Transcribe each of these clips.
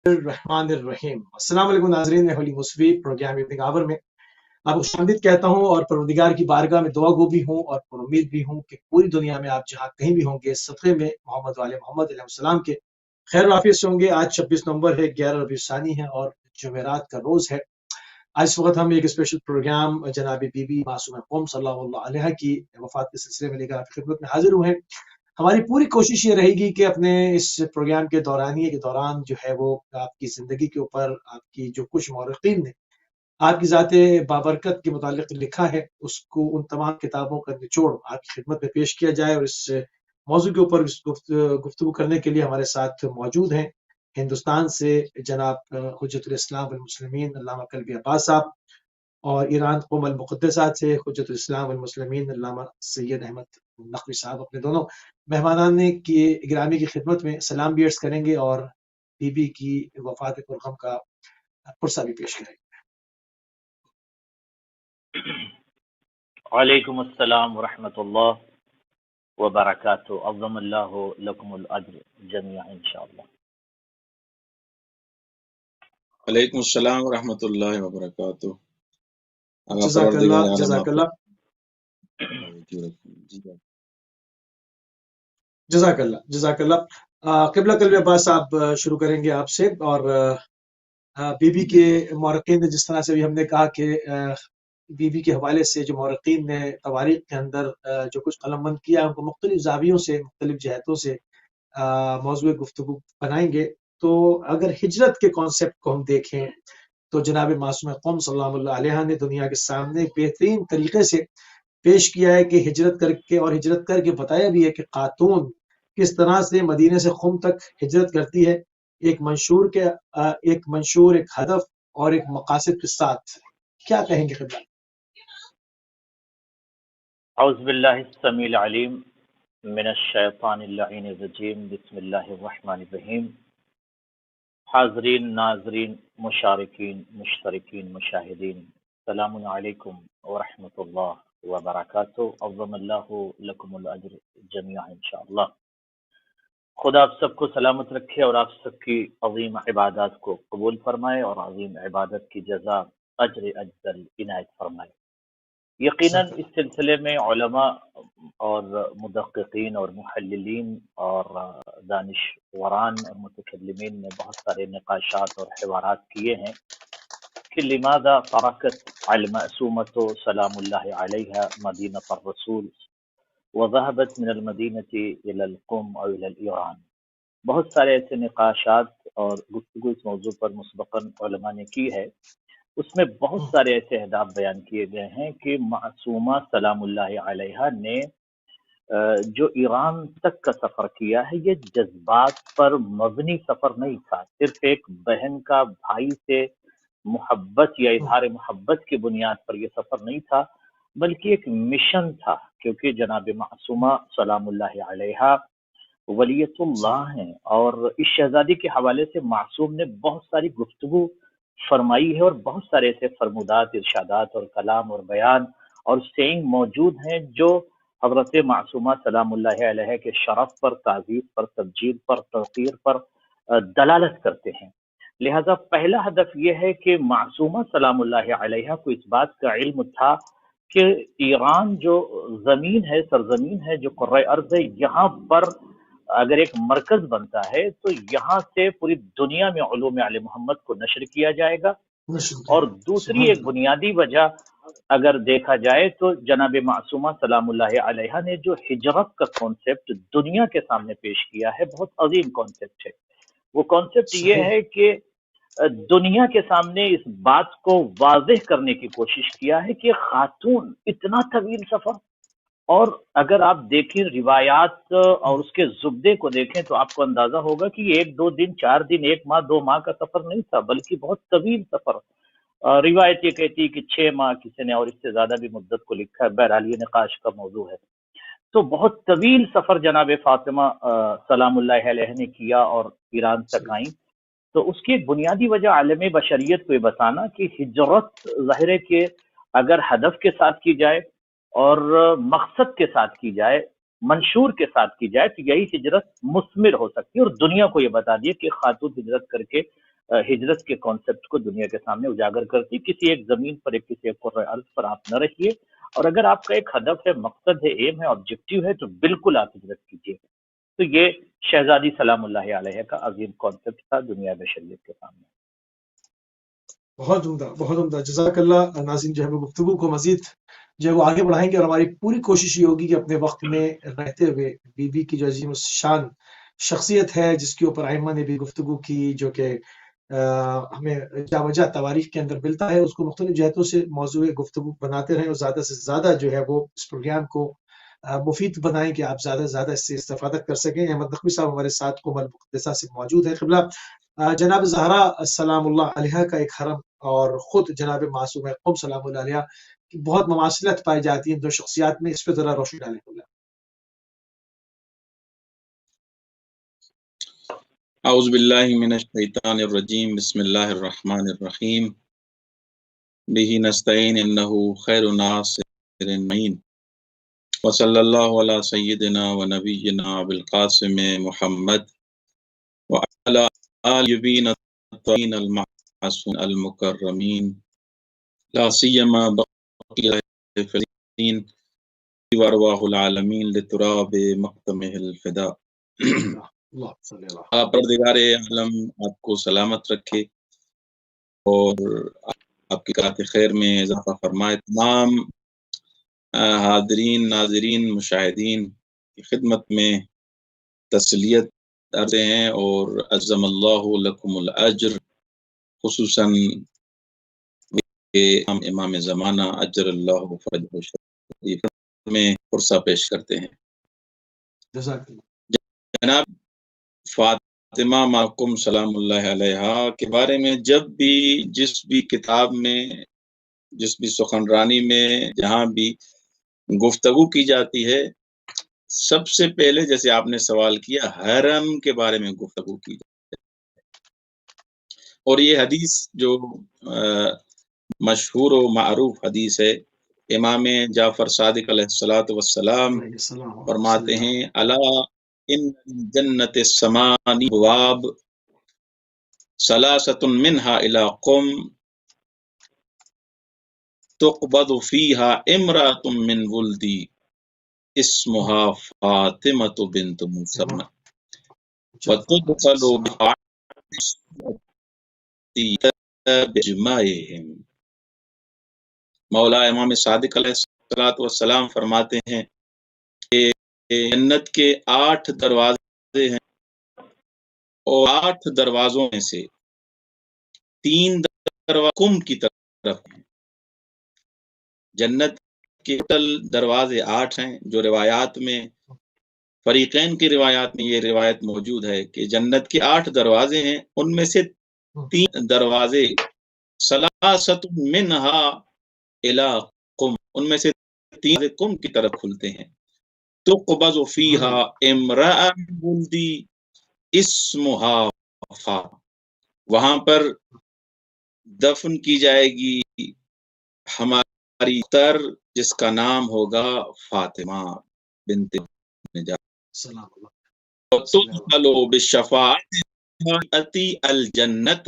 الرحمن الرحیم۔ السلام علیکم ناظرین، میں ہولی مصوی پروگرام ایوننگ آور میں آپ کو خوشامدید کہتا ہوں اور پروردگار کی بارگاہ میں دعا گو بھی ہوں اور پر امید بھی ہوں کہ پوری دنیا میں آپ جہاں کہیں بھی ہوں گے صدقے میں محمد والے محمد علیہ السلام کے خیر و عافیت سے ہوں گے۔ آج 26 نومبر ہے، 11 ربیع الثانی ہے اور جمعرات کا روز ہے۔ آج اس وقت ہم ایک اسپیشل پروگرام جناب بی بی معصومہ قوم صلی اللہ علیہ کی وفات کے سلسلے میں لے کر آپ کی خدمت میں حاضر ہوئے ہیں۔ ہماری پوری کوشش یہ رہے گی کہ اپنے اس پروگرام کے دورانیے کے دوران جو ہے وہ آپ کی زندگی کے اوپر آپ کی جو کچھ مورخین نے آپ کی ذات بابرکت کے متعلق لکھا ہے اس کو ان تمام کتابوں کا نچوڑ آپ کی خدمت میں پیش کیا جائے، اور اس موضوع کے اوپر گفتگو کرنے کے لیے ہمارے ساتھ موجود ہیں ہندوستان سے جناب حجت الاسلام والمسلمین علامہ کلبی عباس صاحب، اور ایران قوم المقدسات سے حجت الاسلام والمسلمین علامہ سید احمد نقوی صاحب۔ اپنے دونوں مہمانان کی گرامی کی خدمت میں سلام بھی عرض کریں گے اور بی بی کی وفات پرغم کا پرسہ بھی پیش کریں گے۔ وعلیکم السلام ورحمۃ اللہ وبرکاتہ۔ عظم اللہ لکم الاجر جميعا انشاءاللہ۔ وعلیکم السلام ورحمۃ اللہ وبرکاتہ۔ جزاک اللہ جزاک اللہ جزاک اللہ جزاک اللہ۔ قبلہ کلبی عباس صاحب شروع کریں گے آپ سے، اور بی بی کے مورخین نے جس طرح سے بھی ہم نے کہا کہ بی بی کے حوالے سے جو مورخین نے تواریخ کے اندر جو کچھ قلم بند کیا ہے ان کو مختلف زاویوں سے مختلف جہتوں سے موضوع گفتگو بنائیں گے۔ تو اگر ہجرت کے کانسیپٹ کو ہم دیکھیں تو جناب معصومہ قوم صلی اللہ علیہ نے دنیا کے سامنے ایک بہترین طریقے سے پیش کیا ہے کہ ہجرت کر کے، اور ہجرت کر کے بتایا بھی ہے کہ خاتون کس طرح سے مدینے سے خم تک ہجرت کرتی ہے، ایک منشور ایک ہدف اور ایک مقاصد کے ساتھ۔ کیا کہیں گے خدمت؟ اعوذ باللہ السمیع العلیم من الشیطان اللعین الرجیم، بسم اللہ الرحمن الرحیم۔ حاضرین، ناظرین، مشارکین، مشترکین، مشاہدین، السلام علیکم ورحمۃ اللہ وبرکاتہ۔ عظم اللہ لکم الاجر جميعا انشاءاللہ۔ خدا آپ سب کو سلامت رکھے اور آپ سب کی عظیم عبادات کو قبول فرمائے اور عظیم عبادت کی جزا اجر اجزل عنایت فرمائے۔ یقیناً اس سلسلے میں علماء اور مدققین اور محللین اور دانشوران اور متکلمین نے بہت سارے نقاشات اور حوارات کیے ہیں کہ لماذا ترکت المعصومۃ سلام اللہ علیہا مدینہ الرسول وذهبت من المدینہ الی القم او الی ایران۔ بہت سارے ایسے نقاشات اور گفتگو اس موضوع پر مسبقاً علماء نے کی ہے، اس میں بہت سارے ایسے اہداف بیان کیے گئے ہیں کہ معصومہ سلام اللہ علیہا نے جو ایران تک کا سفر کیا ہے یہ جذبات پر مبنی سفر نہیں تھا، صرف ایک بہن کا بھائی سے محبت یا اظہار محبت کی بنیاد پر یہ سفر نہیں تھا، بلکہ ایک مشن تھا، کیونکہ جناب معصومہ سلام اللہ علیہا ولیت اللہ ہیں، اور اس شہزادی کے حوالے سے معصوم نے بہت ساری گفتگو فرمائی ہے اور بہت سارے ایسے فرمودات، ارشادات اور کلام اور بیان اور سینگ موجود ہیں جو حضرت معصومہ سلام اللہ علیہ کے شرف پر، تعظیم پر، تبجیل پر، توقیر پر دلالت کرتے ہیں۔ لہذا پہلا ہدف یہ ہے کہ معصومہ سلام اللہ علیہ کو اس بات کا علم تھا کہ ایران جو زمین ہے، سرزمین ہے، جو قرۂ ارض ہے، یہاں پر اگر ایک مرکز بنتا ہے تو یہاں سے پوری دنیا میں علوم آل محمد کو نشر کیا جائے گا۔ اور دوسری ایک بنیادی وجہ اگر دیکھا جائے تو جناب معصومہ سلام اللہ علیہ نے جو ہجرت کا کانسیپٹ دنیا کے سامنے پیش کیا ہے بہت عظیم کانسیپٹ ہے۔ وہ کانسیپٹ یہ ہے کہ دنیا کے سامنے اس بات کو واضح کرنے کی کوشش کیا ہے کہ خاتون اتنا طویل سفر، اور اگر آپ دیکھیں روایات اور اس کے زبدے کو دیکھیں تو آپ کو اندازہ ہوگا کہ یہ 1-2 دن، 4 دن، 1 ماہ، 2 ماہ کا سفر نہیں تھا، بلکہ بہت طویل سفر۔ روایت یہ کہتی ہے کہ 6 ماہ، کسی نے اور اس سے زیادہ بھی مدت کو لکھا ہے، بہرحال یہ نقاش کا موضوع ہے۔ تو بہت طویل سفر جناب فاطمہ سلام اللہ علیہ نے کیا اور ایران تک آئیں۔ تو اس کی ایک بنیادی وجہ عالم بشریت کو یہ بتانا کہ ہجرت ظاہر ہے کہ اگر ہدف کے ساتھ کی جائے اور مقصد کے ساتھ کی جائے، منشور کے ساتھ کی جائے، تو یہی ہجرت مثمر ہو سکتی ہے، اور دنیا کو یہ بتا دیے کہ خاتون ہجرت کر کے ہجرت کے کانسیپٹ کو دنیا کے سامنے اجاگر کرتی. کسی ایک زمین پر کسی ایک قرۂ ارض پر آپ نہ رہیے، اور اگر آپ کا ایک ہدف ہے، مقصد ہے، ایم ہے، آبجیکٹو ہے، تو بالکل آپ ہجرت کیجیے. تو یہ شہزادی سلام اللہ علیہ کا عظیم کانسیپٹ تھا دنیا بشریت کے سامنے. بہت عمدہ، بہت عمدہ. جزاک اللہ. ناظرین جو ہے وہ گفتگو کو مزید جو ہے وہ آگے بڑھائیں گے، اور ہماری پوری کوشش یہ ہوگی کہ اپنے وقت میں رہتے ہوئے بی بی کی جو عظیم الشان شخصیت ہے، جس کے اوپر ائمہ نے بھی گفتگو کی، جو کہ ہمیں جا وجہ تواریخ کے اندر ملتا ہے، اس کو مختلف جہتوں سے موضوع گفتگو بناتے رہیں، اور زیادہ سے زیادہ جو ہے وہ اس پروگرام کو مفید بنائیں کہ آپ زیادہ سے زیادہ اس سے استفادہ کر سکیں. احمد نقوی صاحب ہمارے ساتھ کومل مقدسہ سے موجود ہے. قبلہ جناب زہرا سلام اللہ علیہ کا ایک حرم، اور خود جناب معصوم قم سلام اللہ علیہ کی بہت مماثلت پائی جاتی ہے ان دو شخصیات میں. اس پہ ذرا روشنی ڈالیں. اعوذ باللہ من الشیطان الرجیم. بسم اللہ الرحمن الرحیم. بہ نستعین انہ خیر ناصر معین. وصلی اللہ علی سیدنا و نبینا بالقاسم محمد وعلی آل الطاہرین المعصومین المکرمین، لا سیما بقیہ فلسطین وارواح العالمین لتراب مقدمہ الفدا. اللہ صلی اللہ. پروردگار عالم آپ کو سلامت رکھے اور آپ کی قرات خیر میں اضافہ فرمائے. تمام حاضرین، ناظرین، مشاہدین کی خدمت میں تسلیت عرضے ہیں، اور عظم اللہ لکم الاجر، خصوصاً ہم امام زمانہ اجر اللہ فرجہ شریف میں فرصہ پیش کرتے ہیں. جزاک اللہ. جناب فاطمہ معکم سلام اللہ علیہ کے بارے میں جب بھی جس بھی کتاب میں، جس بھی سخنرانی میں، جہاں بھی گفتگو کی جاتی ہے، سب سے پہلے جیسے آپ نے سوال کیا، حرم کے بارے میں گفتگو کی جاتی ہے. اور یہ حدیث جو مشہور و معروف حدیث ہے، امام جعفر صادق علیہ السلام فرماتے ہیں، الا ان جنت السمانی بواب ثلاثۃ منها الى قم تقبض فيها امرأة من ولدي اسمها فاطمة بنت مسمى وتدخل بجمائهم. مولا امام صادق علیہ السلام فرماتے ہیں کہ جنت کے 8 دروازے ہیں، اور 8 دروازوں میں سے 3 دروازے قم کی طرف ہیں. جنت کے ٹوٹل دروازے 8 ہیں، جو روایات میں، فریقین کی روایات میں یہ روایت موجود ہے کہ جنت کے 8 دروازے ہیں، ان میں سے 3 دروازے ثلاثۃ منہا الی قم، ان میں سے 3 قم کی طرف کھلتے ہیں. تقبض فیہا امرأ ولدی اسمہا فا، وہاں پر دفن کی جائے گی ہماری تر جس کا نام ہوگا فاطمہ بنت نجار. تدخل بشفاعت الجنت،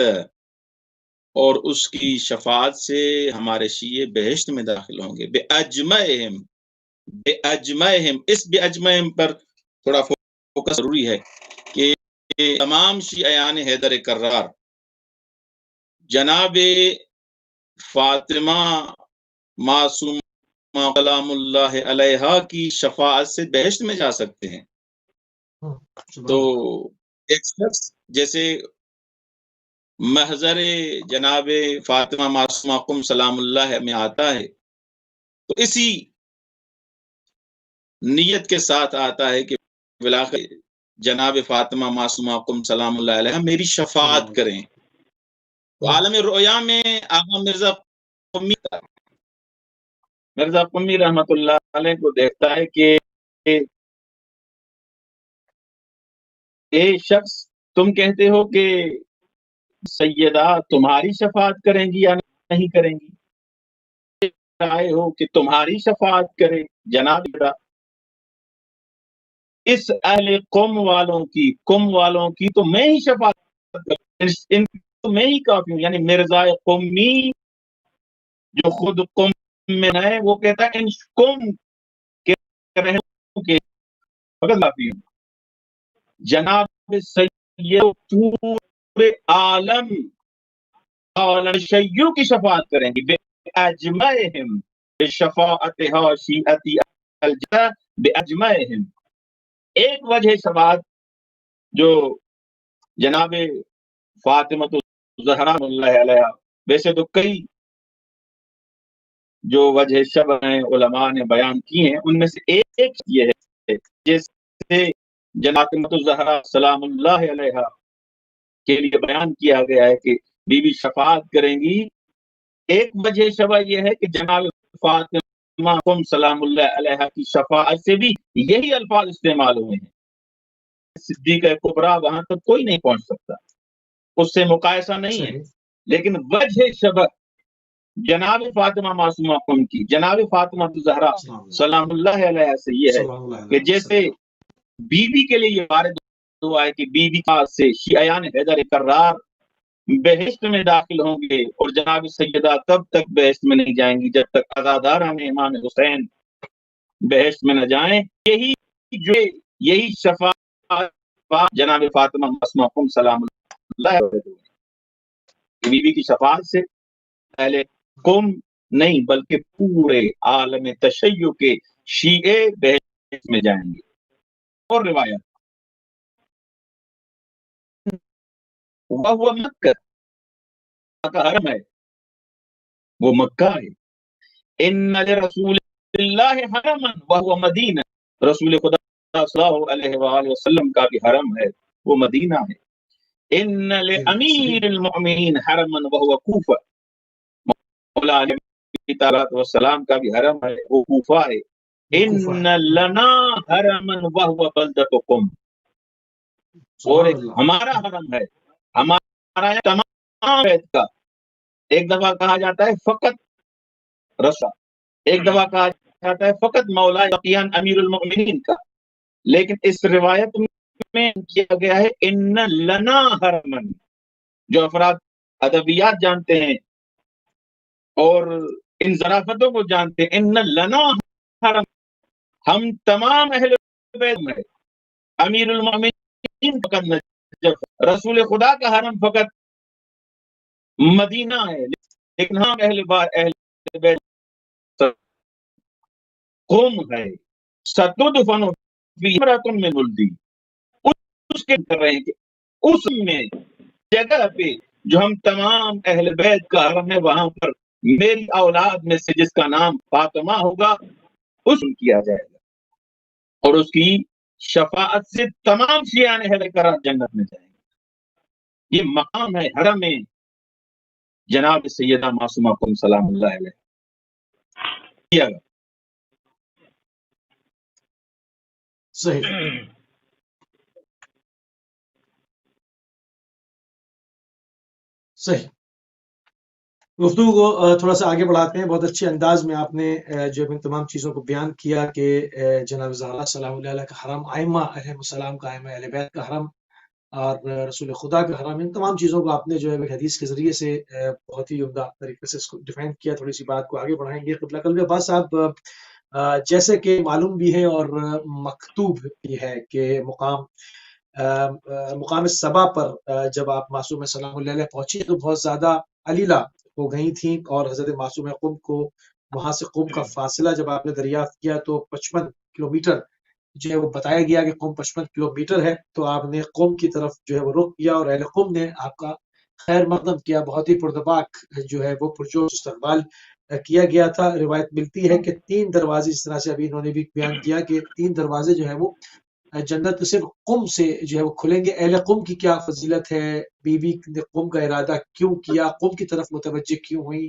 اور اس کی شفاعت سے ہمارے شیعہ بہشت میں داخل ہوں گے. بِأَجْمَعِهِمْ، اس بِأَجْمَعِهِمْ پر تھوڑا فوکس ضروری ہے کہ تمام شیعیان حیدر کرار جناب فاطمہ معصومہ سلام اللہ علیہ کی شفاعت سے بہشت میں جا سکتے ہیں. تو ایک شخص جیسے محضر جناب فاطمہ معصومہ قم سلام اللہ میں آتا ہے، تو اسی نیت کے ساتھ آتا ہے کہ بالآخر جناب فاطمہ معصومہ قم سلام اللہ علیہ میری شفاعت کریں. تو عالم رؤیا میں آقا مرزا قمی رحمت اللہ علیہ کو دیکھتا ہے کہ اے شخص، تم کہتے ہو کہ سیدہ تمہاری شفاعت کریں گی یا نہیں کریں گی؟ آئے ہو کہ تمہاری شفاعت کرے جناب، اس اہل قوم والوں کی تو میں ہی شفاعت کروں، ان میں ہی کافی ہوں، یعنی مرزا قمی جو خود قم میں ہے وہ کہتا ہے ان قم کے رہنوں کے فقط کافی ہوں۔ جناب سید پورے عالم شیعوں کی شفاعت کریں گے، بے اجمعہم بشفاعتہا شیعتی الجنہ بے اجمعہم۔ ایک وجہ شفاعت جو جناب فاطمہ الزہرا اللہ علیہ، ویسے تو کئی جو وجہ شب ہیں علماء نے بیان کی ہیں، ان میں سے ایک یہ ہے جیسے جناب فاطمہ الزہرا سلام اللہ علیہ کے لیے بیان کیا گیا ہے کہ بی بی شفاعت کریں گی۔ ایک وجہ شبہ یہ ہے کہ جناب فاطمہ سلام اللہ علیہ کی شفاعت سے بھی یہی الفاظ استعمال ہوئے ہیں۔ صدیقہ کبریٰ وہاں تک کوئی نہیں پہنچ سکتا، اس سے مقایسہ نہیں ہے۔ لیکن وجہ شبہ جناب فاطمہ معصومہ قم کی، جناب فاطمہ الزہرا سلام اللہ علیہ سے یہ ہے کہ جیسے بی بی کے لیے یہ وارد ہوا ہے کہ بی بی کا سے شیعیان حیدر کرار بہشت میں داخل ہوں گے، اور جناب سیدہ تب تک بہشت میں نہیں جائیں گی جب تک عزاداران امام حسین بہشت میں نہ جائیں۔ یہی شفاعت جناب فاطمہ معصومہ قم سلام اللہ علیہ بی بی کی شفاعت سے پہلے قم نہیں بلکہ پورے عالم تشیع کے شیعے بہشت میں جائیں گے۔ اور روایت وہ مکہ کا حرم ہے، وہ مکہ ہے۔ ان لرسول اللہ حرما وهو مدینہ، رسول خدا صلی اللہ علیہ وآلہ وسلم کا بھی حرم ہے، وہ مدینہ ہے۔ ان لامیر المؤمنین حرما وهو کوفہ، مولا علیہ السلام کا بھی حرم ہے، وہ کوفہ ہے۔ ان لنا حرما وهو بلدۃ قم، اور ایک ہمارا حرم ہے، ہمارا تمام بیت کا۔ ایک دفعہ کہا جاتا ہے فقط رسا، ایک دفعہ کہا جاتا ہے فقط مولا بقیان امیر المؤمنین کا، لیکن اس روایت میں کیا گیا ہے ان لنا حرمن۔ جو افراد ادبیات جانتے ہیں اور ان ظرافتوں کو جانتے ہیں، ان لنا حرم، ہم تمام اہل بیت میں، امیر المؤمنین فقط نجف، رسول خدا کا حرم فقط مدینہ ہے، لیکن ہم اہل بیت قوم ہے۔ ستدفن فی امرۃ من ولدی، اس کے کر رہے ہیں کہ اس میں جگہ پہ جو ہم تمام اہل بیت کا حرم ہے، وہاں پر میری اولاد میں سے جس کا نام فاطمہ ہوگا اس کو کیا جائے گا، اور اس کی شفاعت سے تمام شیعان اہل کرار جنت میں جائیں گے۔ یہ مقام ہے حرم میں جناب سیدہ معصومہ قم سلام اللہ علیہ کیا گیا۔ صحیح صحیح گفتگو کو تھوڑا سا آگے بڑھاتے ہیں۔ بہت اچھے انداز میں آپ نے جو ان تمام چیزوں کو بیان کیا کہ جناب زہرا سلام اللہ علیہ کا حرم، ائمہ علیہ السلام کا، ائمہ اہل بیت کا حرم، اور رسول خدا کا حرم، ان تمام چیزوں کو آپ نے جو ہے حدیث کے ذریعے سے بہت ہی عمدہ طریقے سے اس کو ڈیفائن کیا۔ تھوڑی سی بات کو آگے بڑھائیں گے۔ قبلہ قلب عباس صاحب، جیسے کہ معلوم بھی ہے اور مکتوب بھی ہے کہ مقام صبا پر جب آپ معصوم سلام اللہ علیہ پہنچی تو بہت زیادہ علیلہ ہو گئی تھیں، اور حضرت معصوم قم کو وہاں سے قم کا فاصلہ جب آپ نے دریافت کیا تو 55 کلومیٹر جو ہے وہ بتایا گیا کہ قم 55 کلومیٹر ہے۔ تو آپ نے قم کی طرف جو ہے وہ رخ کیا، اور اہل قم نے آپ کا خیر مقدم کیا، بہت ہی پرتپاک جو ہے وہ پرجوش استقبال کیا گیا تھا۔ روایت ملتی ہے کہ 3 دروازے، جس طرح سے ابھی انہوں نے بھی بیان کیا کہ 3 دروازے جو ہے وہ جنت صرف قم سے جو ہے وہ کھلیں گے۔ اہل قم کی کیا فضیلت ہے؟ بی بی نے قم کا ارادہ کیوں کیا؟ قم کی طرف متوجہ کیوں ہوئی؟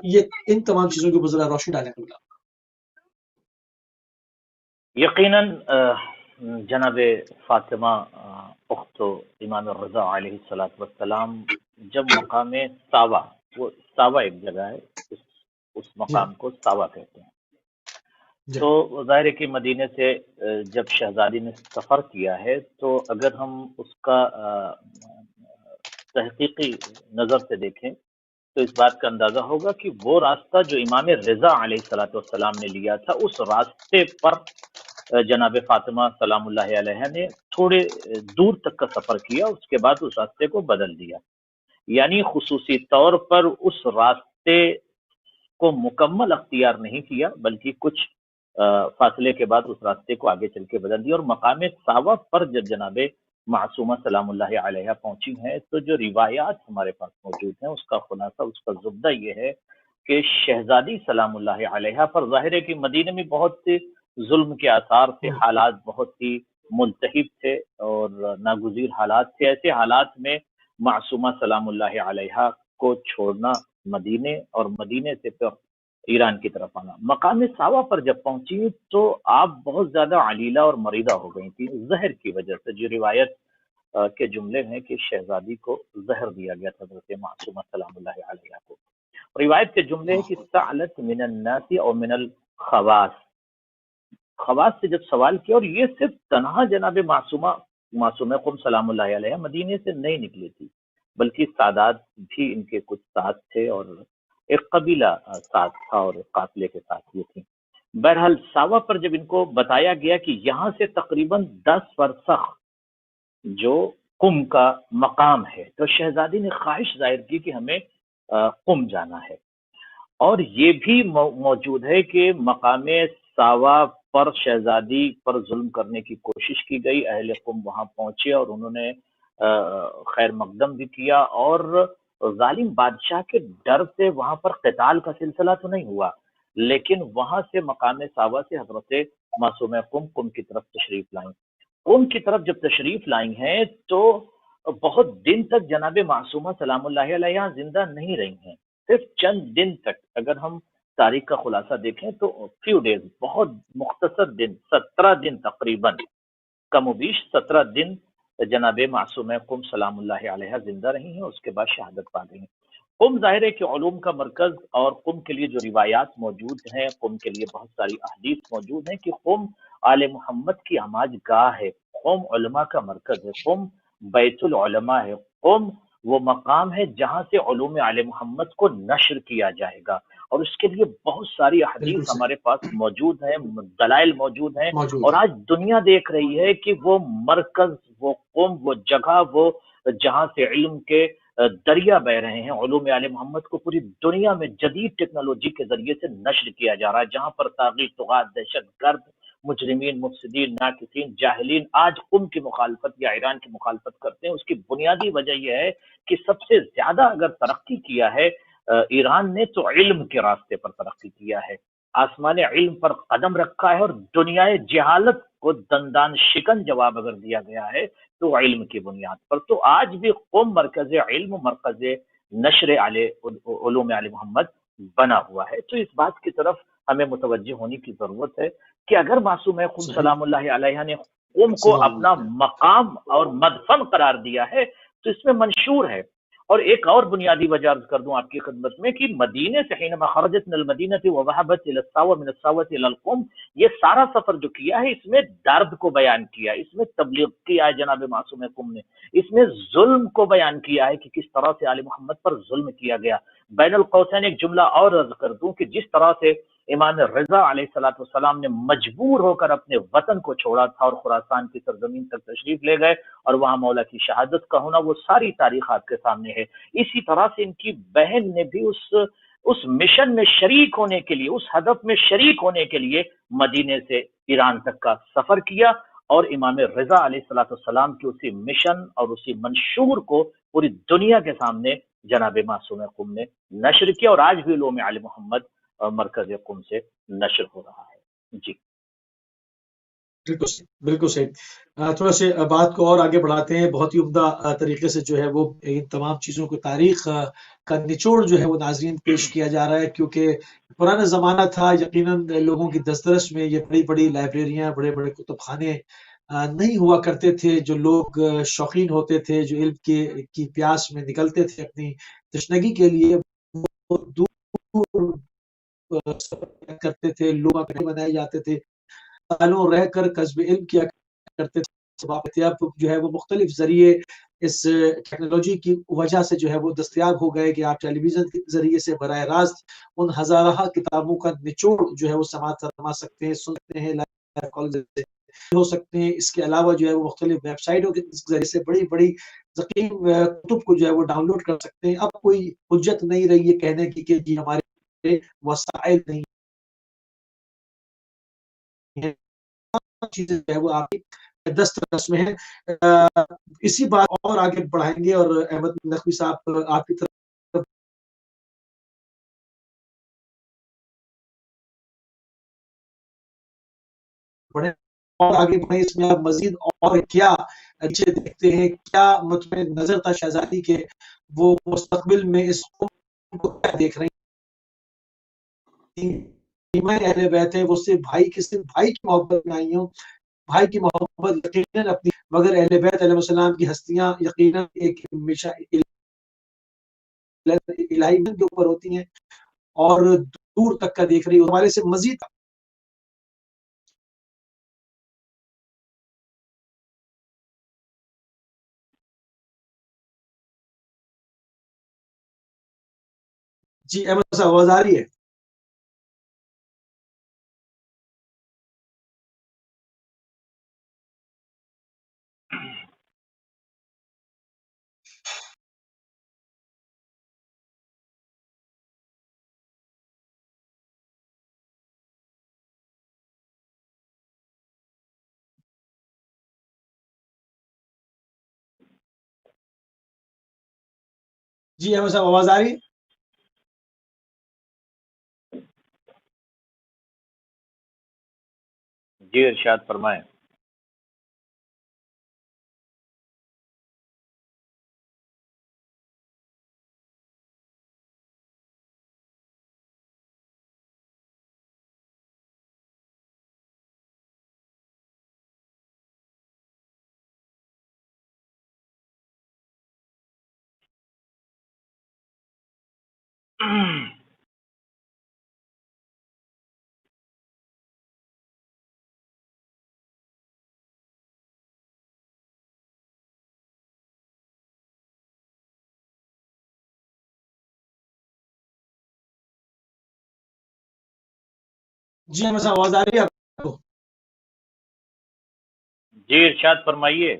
یہ ان تمام چیزوں کے ذرا روشنی ڈالیں گے۔ یقیناً جناب فاطمہ اخت امام الرضا علیہ السلام جب مقام ساوا، وہ ساوا ایک جگہ ہے، اس مقام کو ساوا کہتے ہیں، تو ظاہر ہے کہ مدینے سے جب شہزادی نے سفر کیا ہے تو اگر ہم اس کا تحقیقی نظر سے دیکھیں تو اس بات کا اندازہ ہوگا کہ وہ راستہ جو امام رضا علیہ السلام نے لیا تھا، اس راستے پر جناب فاطمہ سلام اللہ علیہ نے تھوڑے دور تک کا سفر کیا، اس کے بعد اس راستے کو بدل دیا، یعنی خصوصی طور پر اس راستے کو مکمل اختیار نہیں کیا، بلکہ کچھ فاصلے کے بعد اس راستے کو آگے چل کے بدل دیا، اور مقام ساوا پر جب جناب معصومہ سلام اللہ علیہ پہنچی ہیں تو جو روایات ہمارے پاس موجود ہیں اس کا خلاصہ، اس کا زبدہ یہ ہے کہ شہزادی سلام اللہ علیہ پر ظاہر ہے کہ مدینے میں بہت سے ظلم کے آثار تھے، حالات بہت ہی ملتہب تھے اور ناگزیر حالات تھے، ایسے حالات میں معصومہ سلام اللہ علیہ کو چھوڑنا مدینے اور مدینے سے پھر ایران کی طرف آنا، مقام ساوا پر جب پہنچی تو آپ بہت زیادہ علیلہ اور مریضہ ہو گئی تھی زہر کی وجہ سے، جو روایت کے جملے ہیں کہ شہزادی کو زہر دیا گیا تھا حضرت معصومہ سلام اللہ علیہ کو، روایت کے جملے ہیں کہ سألت من الناس او من الخواص، خواص سے جب سوال کیا، اور یہ صرف تنہا جناب معصومہ قم سلام اللہ علیہ مدینے سے نہیں نکلی تھی، بلکہ سادات بھی ان کے کچھ ساتھ تھے اور ایک قبیلہ ساتھ تھا اور ایک قافلے کے ساتھ یہ تھی۔ بہرحال ساوا پر جب ان کو بتایا گیا کہ یہاں سے تقریباً 10 فرسخ جو قم کا مقام ہے، تو شہزادی نے خواہش ظاہر کی کہ ہمیں قم جانا ہے، اور یہ بھی موجود ہے کہ مقام ساوا پر شہزادی پر ظلم کرنے کی کوشش کی گئی، اہل قم وہاں پہنچے اور انہوں نے خیر مقدم بھی کیا، اور ظالم بادشاہ کے ڈر سے وہاں پر قتال کا سلسلہ تو نہیں ہوا، لیکن وہاں سے مقام ساوا سے حضرت معصومہ قم کی طرف تشریف لائیں۔ قم کی طرف جب تشریف لائی ہیں تو بہت دن تک جناب معصومہ سلام اللہ علیہ زندہ نہیں رہی ہیں، صرف چند دن تک۔ اگر ہم تاریخ کا خلاصہ دیکھیں تو فیو ڈیز، بہت مختصر دن، 17 دن تقریباً، کم و بیش 17 دن جناب معصومہ قم سلام اللہ علیہ زندہ رہی ہیں، اس کے بعد شہادت پا گئی ہیں۔ قم ظاہر ہے کہ علوم کا مرکز، اور قم کے لیے جو روایات موجود ہیں، قم کے لیے بہت ساری احادیث موجود ہیں کہ قم آل محمد کی آماج گاہ ہے، قم علماء کا مرکز ہے، قم بیت العلماء ہے، قم وہ مقام ہے جہاں سے علوم آل محمد کو نشر کیا جائے گا، اور اس کے لیے بہت ساری احادیث ہمارے پاس موجود ہیں، دلائل موجود ہیں، اور آج دنیا دیکھ رہی ہے کہ وہ مرکز، وہ قم، وہ جگہ، وہ جہاں سے علم کے دریا بہ رہے ہیں، علوم آل محمد کو پوری دنیا میں جدید ٹیکنالوجی کے ذریعے سے نشر کیا جا رہا ہے، جہاں پر طاغوت، طغات، دہشت گرد، مجرمین، مفسدین، ناقصین، جاہلین آج قم کی مخالفت یا ایران کی مخالفت کرتے ہیں۔ اس کی بنیادی وجہ یہ ہے کہ سب سے زیادہ اگر ترقی کیا ہے ایران نے تو علم کے راستے پر ترقی کیا ہے، آسمان علم پر قدم رکھا ہے، اور دنیائے جہالت کو دندان شکن جواب اگر دیا گیا ہے تو علم کی بنیاد پر۔ تو آج بھی قم مرکز علم، مرکز نشر علوم آل محمد بنا ہوا ہے۔ تو اس بات کی طرف ہمیں متوجہ ہونے کی ضرورت ہے کہ اگر معصومہ قم سلام اللہ علیہ نے قم کو اپنا مقام اور مدفن قرار دیا ہے تو اس میں منشور ہے۔ اور ایک اور بنیادی وجہ عرض کر دوں آپ کی خدمت میں کہ مدینے سے حینما خرجت من المدینہ وذهبت الى الساوة من الساوة الى القم، یہ سارا سفر جو کیا ہے اس میں درد کو بیان کیا ہے، اس میں تبلیغ کیا ہے جناب معصومہ قم نے، اس میں ظلم کو بیان کیا ہے کہ کس طرح سے آل محمد پر ظلم کیا گیا۔ بین القوسین ایک جملہ اور عرض کر دوں کہ جس طرح سے امام رضا علیہ السلام نے مجبور ہو کر اپنے وطن کو چھوڑا تھا اور خراسان کی سرزمین تک تشریف لے گئے اور وہاں مولا کی شہادت کا ہونا، وہ ساری تاریخ آپ کے سامنے ہے۔ اسی طرح سے ان کی بہن نے بھی اس مشن میں شریک ہونے کے لیے، اس ہدف میں شریک ہونے کے لیے مدینے سے ایران تک کا سفر کیا، اور امام رضا علیہ السلام کی اسی مشن اور اسی منشور کو پوری دنیا کے سامنے جناب معصومہ قم نے نشر کیا، اور آج بھی علوم آل محمد مرکز قم سے نشر ہو رہا ہے۔ جی بالکل صحیح۔ تھوڑا سے بات کو اور آگے بڑھاتے ہیں، بہت ہی عمدہ طریقے سے جو ہے وہ ان تمام چیزوں کو تاریخ کا نچوڑ جو ہے وہ ناظرین پیش کیا جا رہا ہے، کیونکہ پرانا زمانہ تھا، یقیناً لوگوں کی دسترس میں یہ بڑی بڑی لائبریریاں، بڑے بڑے کتب خانے نہیں ہوا کرتے تھے۔ جو لوگ شوقین ہوتے تھے، جو علم کی پیاس میں نکلتے تھے اپنی تشنگی کے لیے، وہ دور کرتے تھے، لوگ بنائے جاتے تھے، سالوں رہ کر کسب علم کیا کرتے تھے، اب جو ہے وہ مختلف ذریعے اس ٹیکنالوجی کی وجہ سے جو ہے وہ دستیاب ہو گئے کہ آپ ٹیلی ویژن کے ذریعے سے براہ راست ان ہزارہ کتابوں کا نچوڑ جو ہے وہ سماعت فرما سکتے ہیں، سن سکتے ہیں، لائیو کال ہو سکتے ہیں۔ اس کے علاوہ جو ہے وہ مختلف ویب سائٹوں کے ذریعے سے بڑی بڑی ضخیم کتب کو جو ہے وہ ڈاؤن لوڈ کر سکتے ہیں۔ اب کوئی حجت نہیں رہی ہے کہنے کی کہ جی ہمارے وسائل نہیں ہیں، چیزیں جو ہے وہ آپ کی دسترس میں ہے۔ اسی بات اور آگے بڑھائیں گے اور احمد نقوی صاحب آپ کی طرف بڑھیں اور آگے بڑھیں، اس میں آپ مزید اور کیا اچھے دیکھتے ہیں، کیا مطمئن نظر تھا شہزادی کے وہ مستقبل میں اس قوم کو کیا دیکھ رہے ہیں؟ اہل بیت ہے وہ صرف بھائی کی محبت میں آئی ہوں، بھائی کی محبت یقیناً اپنی، مگر اہل بیت علیہ السلام کی ہستیاں یقیناً ایک ہمیشہ الہی کے اوپر ہوتی ہیں اور دور تک کا دیکھ رہی ہمارے سے مزید۔ جی احمد صاحب آواز آ رہی ہے؟ جی احمد صاحب آواز آ رہی ہے؟ جی ارشاد فرمائیں۔ جی احمد صاحب آواز آ رہی ہے آپ کو؟ جی ارشاد فرمائیے۔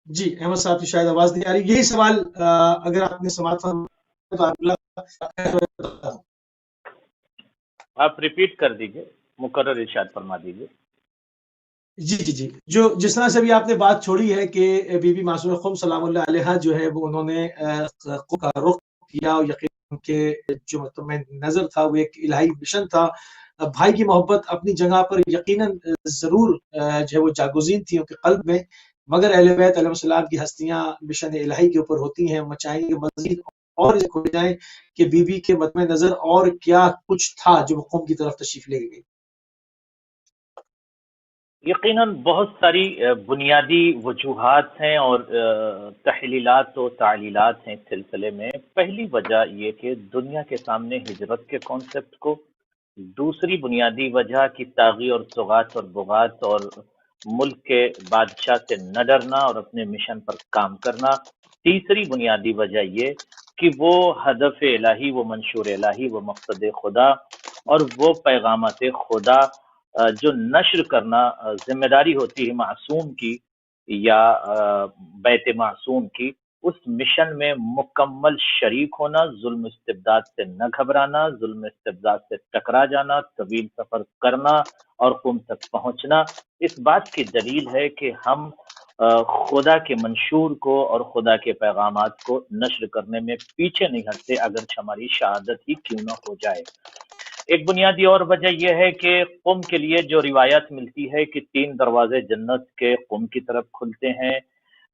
جی احمد صاحب کی شاید آواز نہیں آ رہی، یہی سوال اگر آپ نے سماعت فرمایا تو آپ ریپیٹ کر دیجئے، مکرر ارشاد فرما دیجئے۔ جی جی جی، جس طرح سے بھی آپ نے بات چھوڑی ہے کہ بی بی معصومہ خم سلام اللہ علیہا جو ہے وہ انہوں نے کا رخ کیا اور یقین کہ جو مطمئن نظر تھا وہ ایک الہی مشن تھا۔ بھائی کی محبت اپنی جگہ پر یقیناً ضرور جو ہے وہ جاگزین تھی ان کے قلب میں، مگر اہل بیت علیہ السلام کی ہستیاں مشن الہی کے اوپر ہوتی ہیں، مچائیں گے مزید اور کھو جائیں کہ بی بی کے مطمئن نظر اور کیا کچھ تھا جو وہ قوم کی طرف تشریف لے گئی۔ یقیناً بہت ساری بنیادی وجوہات ہیں اور تحلیلات و تعلیلات ہیں اس سلسلے میں۔ پہلی وجہ یہ کہ دنیا کے سامنے ہجرت کے کانسیپٹ کو، دوسری بنیادی وجہ کی طاغی اور طغات اور بغات اور ملک کے بادشاہ سے نہ ڈرنا اور اپنے مشن پر کام کرنا، تیسری بنیادی وجہ یہ کہ وہ ہدف الہی، وہ منشور الہی، وہ مقصد خدا اور وہ پیغامات خدا جو نشر کرنا ذمہ داری ہوتی ہے معصوم کی یا بیت معصوم کی، اس مشن میں مکمل شریک ہونا، ظلم استبداد سے نہ گھبرانا، ظلم استبداد سے ٹکرا جانا، طویل سفر کرنا اور قم تک پہنچنا، اس بات کی دلیل ہے کہ ہم خدا کے منشور کو اور خدا کے پیغامات کو نشر کرنے میں پیچھے نہیں ہٹتے، اگرچہ ہماری شہادت ہی کیوں نہ ہو جائے۔ ایک بنیادی اور وجہ یہ ہے کہ قم کے لیے جو روایت ملتی ہے کہ 3 دروازے جنت کے قم کی طرف کھلتے ہیں۔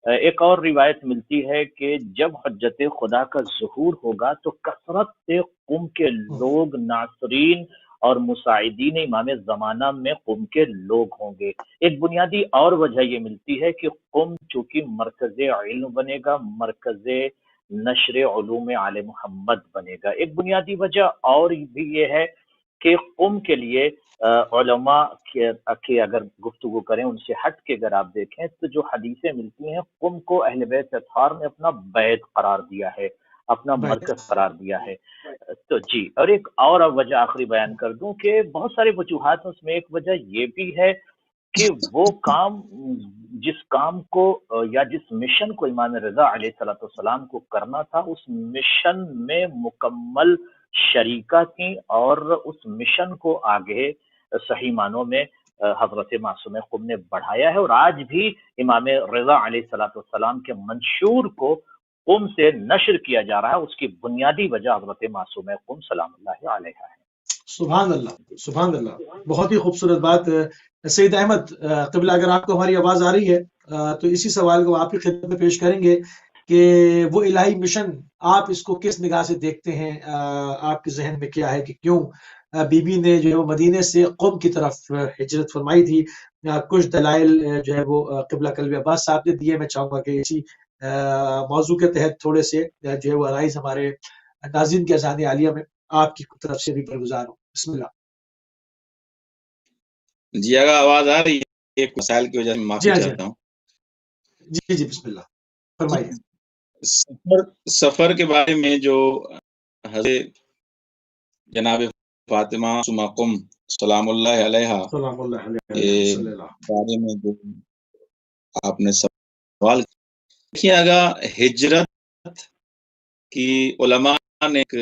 ایک اور روایت ملتی ہے کہ جب حجت خدا کا ظہور ہوگا تو کثرت سے قم کے لوگ ناصرین اور مساعدین امام زمانہ میں قم کے لوگ ہوں گے۔ ایک بنیادی اور وجہ یہ ملتی ہے کہ قم چونکہ مرکز علم بنے گا، مرکز نشر علوم آل محمد بنے گا۔ ایک بنیادی وجہ اور بھی یہ ہے کہ قم کے لیے علماء کے اگر گفتگو کریں ان سے ہٹ کے اگر آپ دیکھیں تو جو حدیثیں ملتی ہیں، قم کو اہل بیت اطہار نے اپنا بیت قرار دیا ہے، اپنا مرکز قرار دیا ہے۔ تو جی، اور ایک اور وجہ آخری بیان کر دوں کہ بہت سارے وجوہات ہیں، اس میں ایک وجہ یہ بھی ہے کہ وہ کام، جس کام کو یا جس مشن کو امام رضا علیہ السلام کو کرنا تھا، اس مشن میں مکمل شریکہ تھیں، اور اس مشن کو آگے صحیح معنوں میں حضرت معصوم قم نے بڑھایا ہے، اور آج بھی امام رضا علیہ السلام کے منشور کو قم سے نشر کیا جا رہا ہے۔ اس کی بنیادی وجہ حضرت معصوم قم سلام اللہ علیہ ہے۔ سبحان اللہ، سبحان اللہ، بہت ہی خوبصورت بات۔ سید احمد قبلہ، اگر آپ کو ہماری آواز آ رہی ہے تو اسی سوال کو آپ کی خدمت میں پیش کریں گے کہ وہ الہی مشن آپ اس کو کس نگاہ سے دیکھتے ہیں؟ آپ کے ذہن میں کیا ہے کہ کیوں بی بی نے جو ہے وہ مدینے سے قم کی طرف ہجرت فرمائی تھی؟ کچھ دلائل جو ہے وہ قبلہ قلب عباس صاحب نے دیے۔ میں چاہوں گا کہ اسی موضوع کے تحت تھوڑے سے جو ہے وہ رائز ہمارے ناظرین کے اذان عالیہ میں آپ کی طرف سے بھی برگزار ہوں۔ بسم اللہ۔ جی، اگر آواز آ رہی ہے، ایک مسائل کی وجہ سے معافی چاہتا ہوں۔ جی بسم اللہ، فرمائیے۔ سفر کے بارے میں جو حضرت جناب فاطمہ معصومہ قم سلام اللہ علیہ کے بارے میں جو آپ نے سوال کیا گا، ہجرت کی علماء نے ایک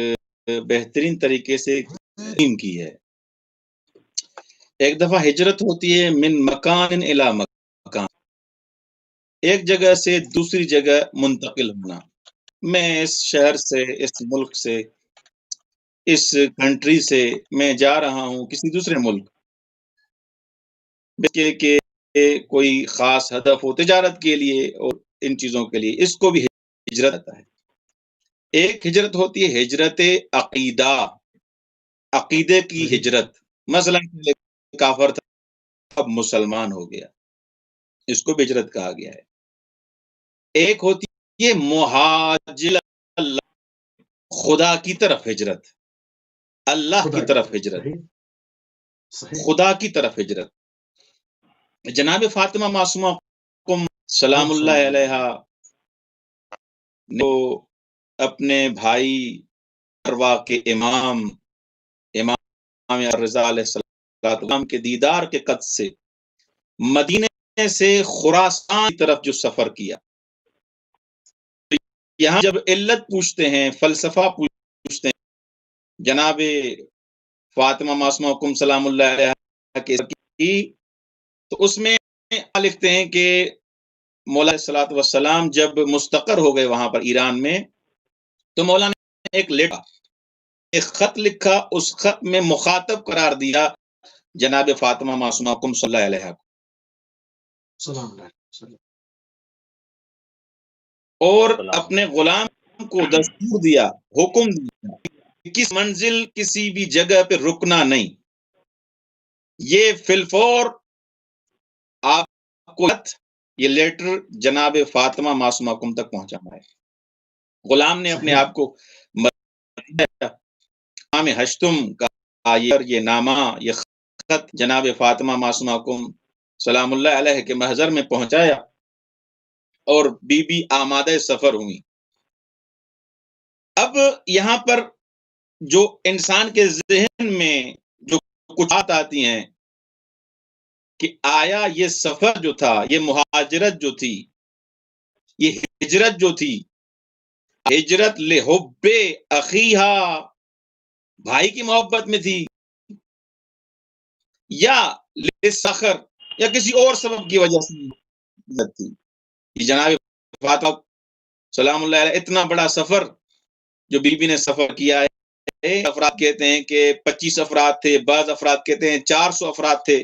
بہترین طریقے سے تقسیم کی ہے۔ ایک دفعہ ہجرت ہوتی ہے من مکان الی مکان، ایک جگہ سے دوسری جگہ منتقل ہونا۔ میں اس شہر سے، اس ملک سے، اس کنٹری سے میں جا رہا ہوں کسی دوسرے ملک کہ کوئی خاص ہدف ہو، تجارت کے لیے اور ان چیزوں کے لیے، اس کو بھی ہجرت آتا ہے۔ ایک ہجرت ہوتی ہے ہجرت عقیدہ، عقیدے کی ہجرت، مثلا کافر تھا اب مسلمان ہو گیا، اس کو بھی ہجرت کہا گیا ہے۔ ایک ہوتی ہے مہاجر خدا کی طرف ہجرت، اللہ کی طرف ہجرت، خدا کی طرف ہجرت۔ جناب فاطمہ معصومہ قم سلام اللہ علیہ نے اپنے بھائی اروا کے امام رضا علیہ السلام کے دیدار کے قد سے مدینے سے خراسان کی طرف جو سفر کیا، یہاں جب علت پوچھتے ہیں، فلسفہ پوچھتے ہیں جناب فاطمہ معصومہ قم سلام اللہ علیہ کی، تو اس میں لکھتے ہیں کہ مولا علیہ الصلوۃ والسلام جب مستقر ہو گئے وہاں پر ایران میں، تو مولا نے ایک خط لکھا، اس خط میں مخاطب قرار دیا جناب فاطمہ معصومہ قم صلی اللہ علیہ اور اپنے غلام کو دستور دیا، حکم دیا کہ کس منزل کسی بھی جگہ پہ رکنا نہیں، یہ فی الفور آپ کو یہ لیٹر جناب فاطمہ معصومہ قم تک پہنچانا ہے۔ غلام نے اپنے آپ کو ہشتم کا یہ نامہ، یہ خط جناب فاطمہ معصومہ قم سلام اللہ علیہ کے محضر میں پہنچایا، اور بی بی آمادہ سفر ہوئی۔ اب یہاں پر جو انسان کے ذہن میں جو کچھ بات آتی ہیں کہ آیا یہ سفر جو تھا، یہ مہاجرت جو تھی، یہ ہجرت جو تھی، ہجرت لحب اخیہا، بھائی کی محبت میں تھی، یا لسخر، یا کسی اور سبب کی وجہ سے تھی؟ جناب فاطمہ سلام اللہ علیہ اتنا بڑا سفر جو بی بی نے سفر کیا ہے، افراد کہتے ہیں کہ 25 افراد تھے، بعض افراد کہتے ہیں 400 افراد تھے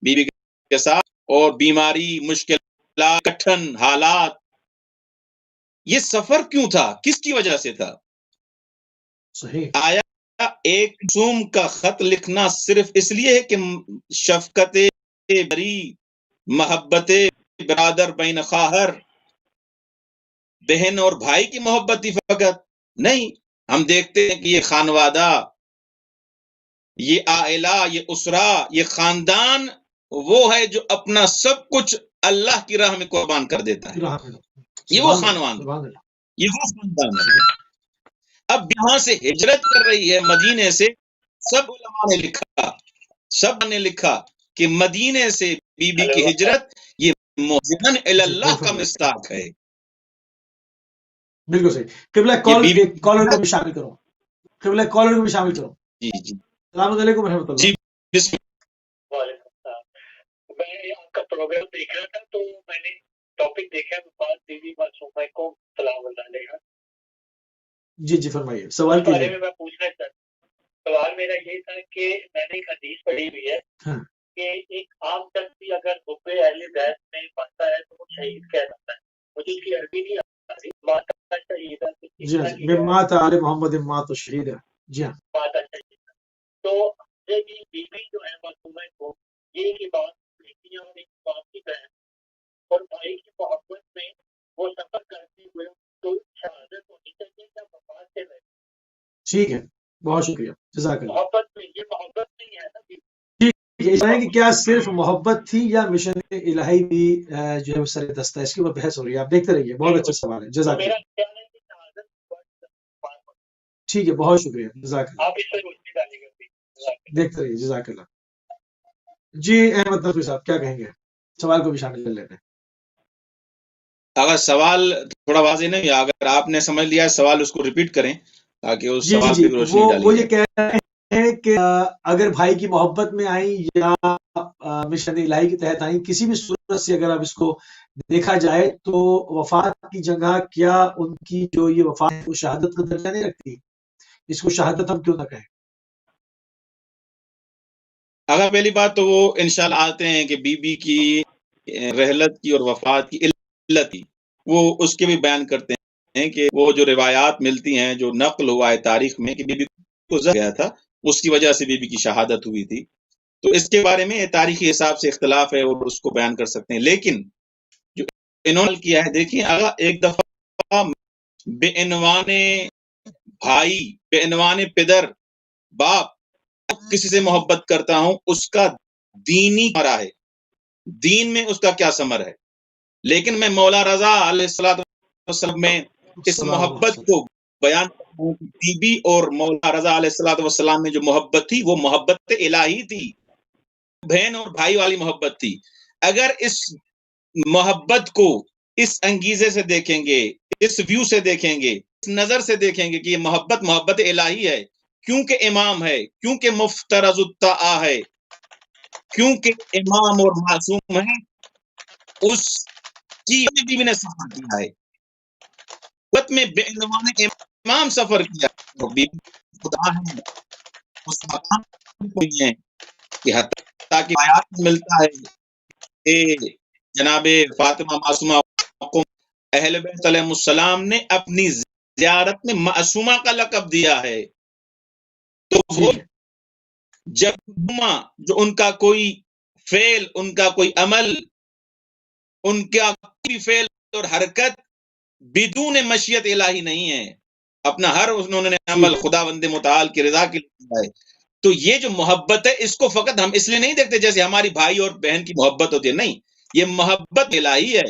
بی بی کے ساتھ، اور بیماری، مشکلات، کٹھن حالات۔ یہ سفر کیوں تھا؟ کس کی وجہ سے تھا؟ آیا ایک معصوم کا خط لکھنا صرف اس لیے ہے کہ شفقت بری، محبت برادر بین خواہر، بہن اور بھائی کی محبت ہی فقط نہیں؟ ہم دیکھتے ہیں کہ یہ خانوادہ یہ عائلہ، یہ اسرا، یہ خاندان وہ ہے جو اپنا سب کچھ اللہ کی راہ میں قربان کر دیتا ہے. یہ وہ خاندان، یہ وہ خاندان ہے. اب یہاں سے ہجرت کر رہی ہے مدینے سے. سب علماء نے لکھا کہ مدینے سے بی بی کی ہجرت یہ محسن اللہ کا مصداق ہے. بالکل صحیح. قبلہ کالر کو بھی شامل کرو. قبلہ کالر کو بھی شامل کرو. جی جی السلام علیکم و رحمۃ اللہ. جی بسم وعلیکم السلام. میں آپ کا پروگرام دیکھ رہا تھا تو میں نے ٹاپک دیکھا وفات بی بی معصومہ کو سلام اللہ علیہا. جی جی فرمائیے سوال کے بارے کیجیے. میں پوچھنا چاہتا ہوں. سوال میرا یہ تھا کہ میں نے ایک حدیث پڑھی ہوئی ہے کہ ایک عام شخص بھی اگر حب اہل بیت میں پڑھتا ہے تو وہ شہید کہہ جاتا ہے. مجھے اس کی عربی نہیں آتی. ماتا شہیدہ جی ہاں جی مات علی محمد مات شہیدہ. جی ہاں ماتا شہیدہ. تو یہ بی بی جو ہے معصومہ کو یہ کی بات بیٹیاں اور ایک باپ کی بہن اور بھائی کی محبت میں وہ سفر کرتے ہوئے تو شہادت ہونی چاہیے یا وفات سے رہے. ٹھیک ہے بہت شکریہ جزاک اللہ. محبت میں یہ محبت نہیں ہے نا. ٹھیک ہے کہ کیا صرف محبت تھی یا مشن الہی بھی جو ہے سر دستہ ہے، اس کی وہ بحث ہو رہی ہے. آپ دیکھتے رہیے. بہت اچھا سوال ہے. جزاک اللہ. ٹھیک ہے بہت شکریہ جزاک اللہ. آپ اس سے روشنی ڈالی گئی. دیکھتے رہیے جزاک اللہ. جی احمد نقوی صاحب کیا کہیں گے؟ سوال کو بھی شامل کر لیتے ہیں. اگر سوال تھوڑا واضح نہیں ہوا، اگر آپ نے سمجھ لیا سوال اس کو ریپیٹ کریں تاکہ اس سوال پہ بھی روشنی ڈالی وہ جائے. یہ کہہ رہے ہیں کہ اگر بھائی کی محبت میں آئیں یا مشن الہی کے تحت آئیں، کسی بھی صورت سے اگر اب اس کو دیکھا جائے تو وفات کی جگہ کیا ان کی جو یہ وفات ہے وہ شہادت کا درجہ نہیں رکھتی؟ اس کو شہادت ہم کیوں نہ کہیں؟ اگر پہلی بات تو وہ انشاءاللہ آتے ہیں کہ بی بی کی رحلت کی اور وفات کی علت کی وہ اس کے بھی بیان کرتے ہیں کہ وہ جو روایات ملتی ہیں جو نقل ہوا ہے تاریخ میں کہ بی بی کو زہر گیا تھا، اس کی وجہ سے بی بی کی شہادت ہوئی تھی. تو اس کے بارے میں تاریخی حساب سے اختلاف ہے اور اس کو بیان کر سکتے ہیں. لیکن جو انہوں نے کیا ہے دیکھیں، اگر ایک دفعہ بے عنوان بھائی، بے عنوان پدر، باپ کسی سے محبت کرتا ہوں، اس کا دینی مرا ہے، دین میں اس کا کیا ثمر ہے. لیکن میں مولا رضا علیہ السلام میں اس محبت کو بیان کرتا ہوں. بی بی اور مولا رضا علیہ السلام میں جو محبت تھی وہ محبت الہی تھی، بہن اور بھائی والی محبت تھی. اگر اس محبت کو اس انگیزے سے دیکھیں گے، اس ویو سے دیکھیں گے، اس نظر سے دیکھیں گے کہ یہ محبت الہی ہے، کیونکہ امام ہے، کیونکہ مفترض الطاعہ ہے، کیونکہ امام اور معصوم ہے، اس کی بیوی نے سفر کیا ہے. وقت میں بے عنوان امام سفر کیا، بی بی خدا ہے، اس مقام کو ہے کہ حتیٰ کہ آیات میں ملتا ہے کہ جناب فاطمہ معصومہ کو اہل بیت علیہ السلام نے اپنی زیارت میں معصومہ کا لقب دیا ہے. تو وہ جب جو ان کا کوئی فعل، ان کا کوئی عمل، ان کا کوئی فعل اور حرکت بدون مشیت الہی نہیں ہے، اپنا ہر انہوں نے عمل خداوند متعال کی رضا کے لیے کیا ہے. تو یہ جو محبت ہے اس کو فقط ہم اس لیے نہیں دیکھتے جیسے ہماری بھائی اور بہن کی محبت ہوتی ہے، نہیں، یہ محبت الہی ہے.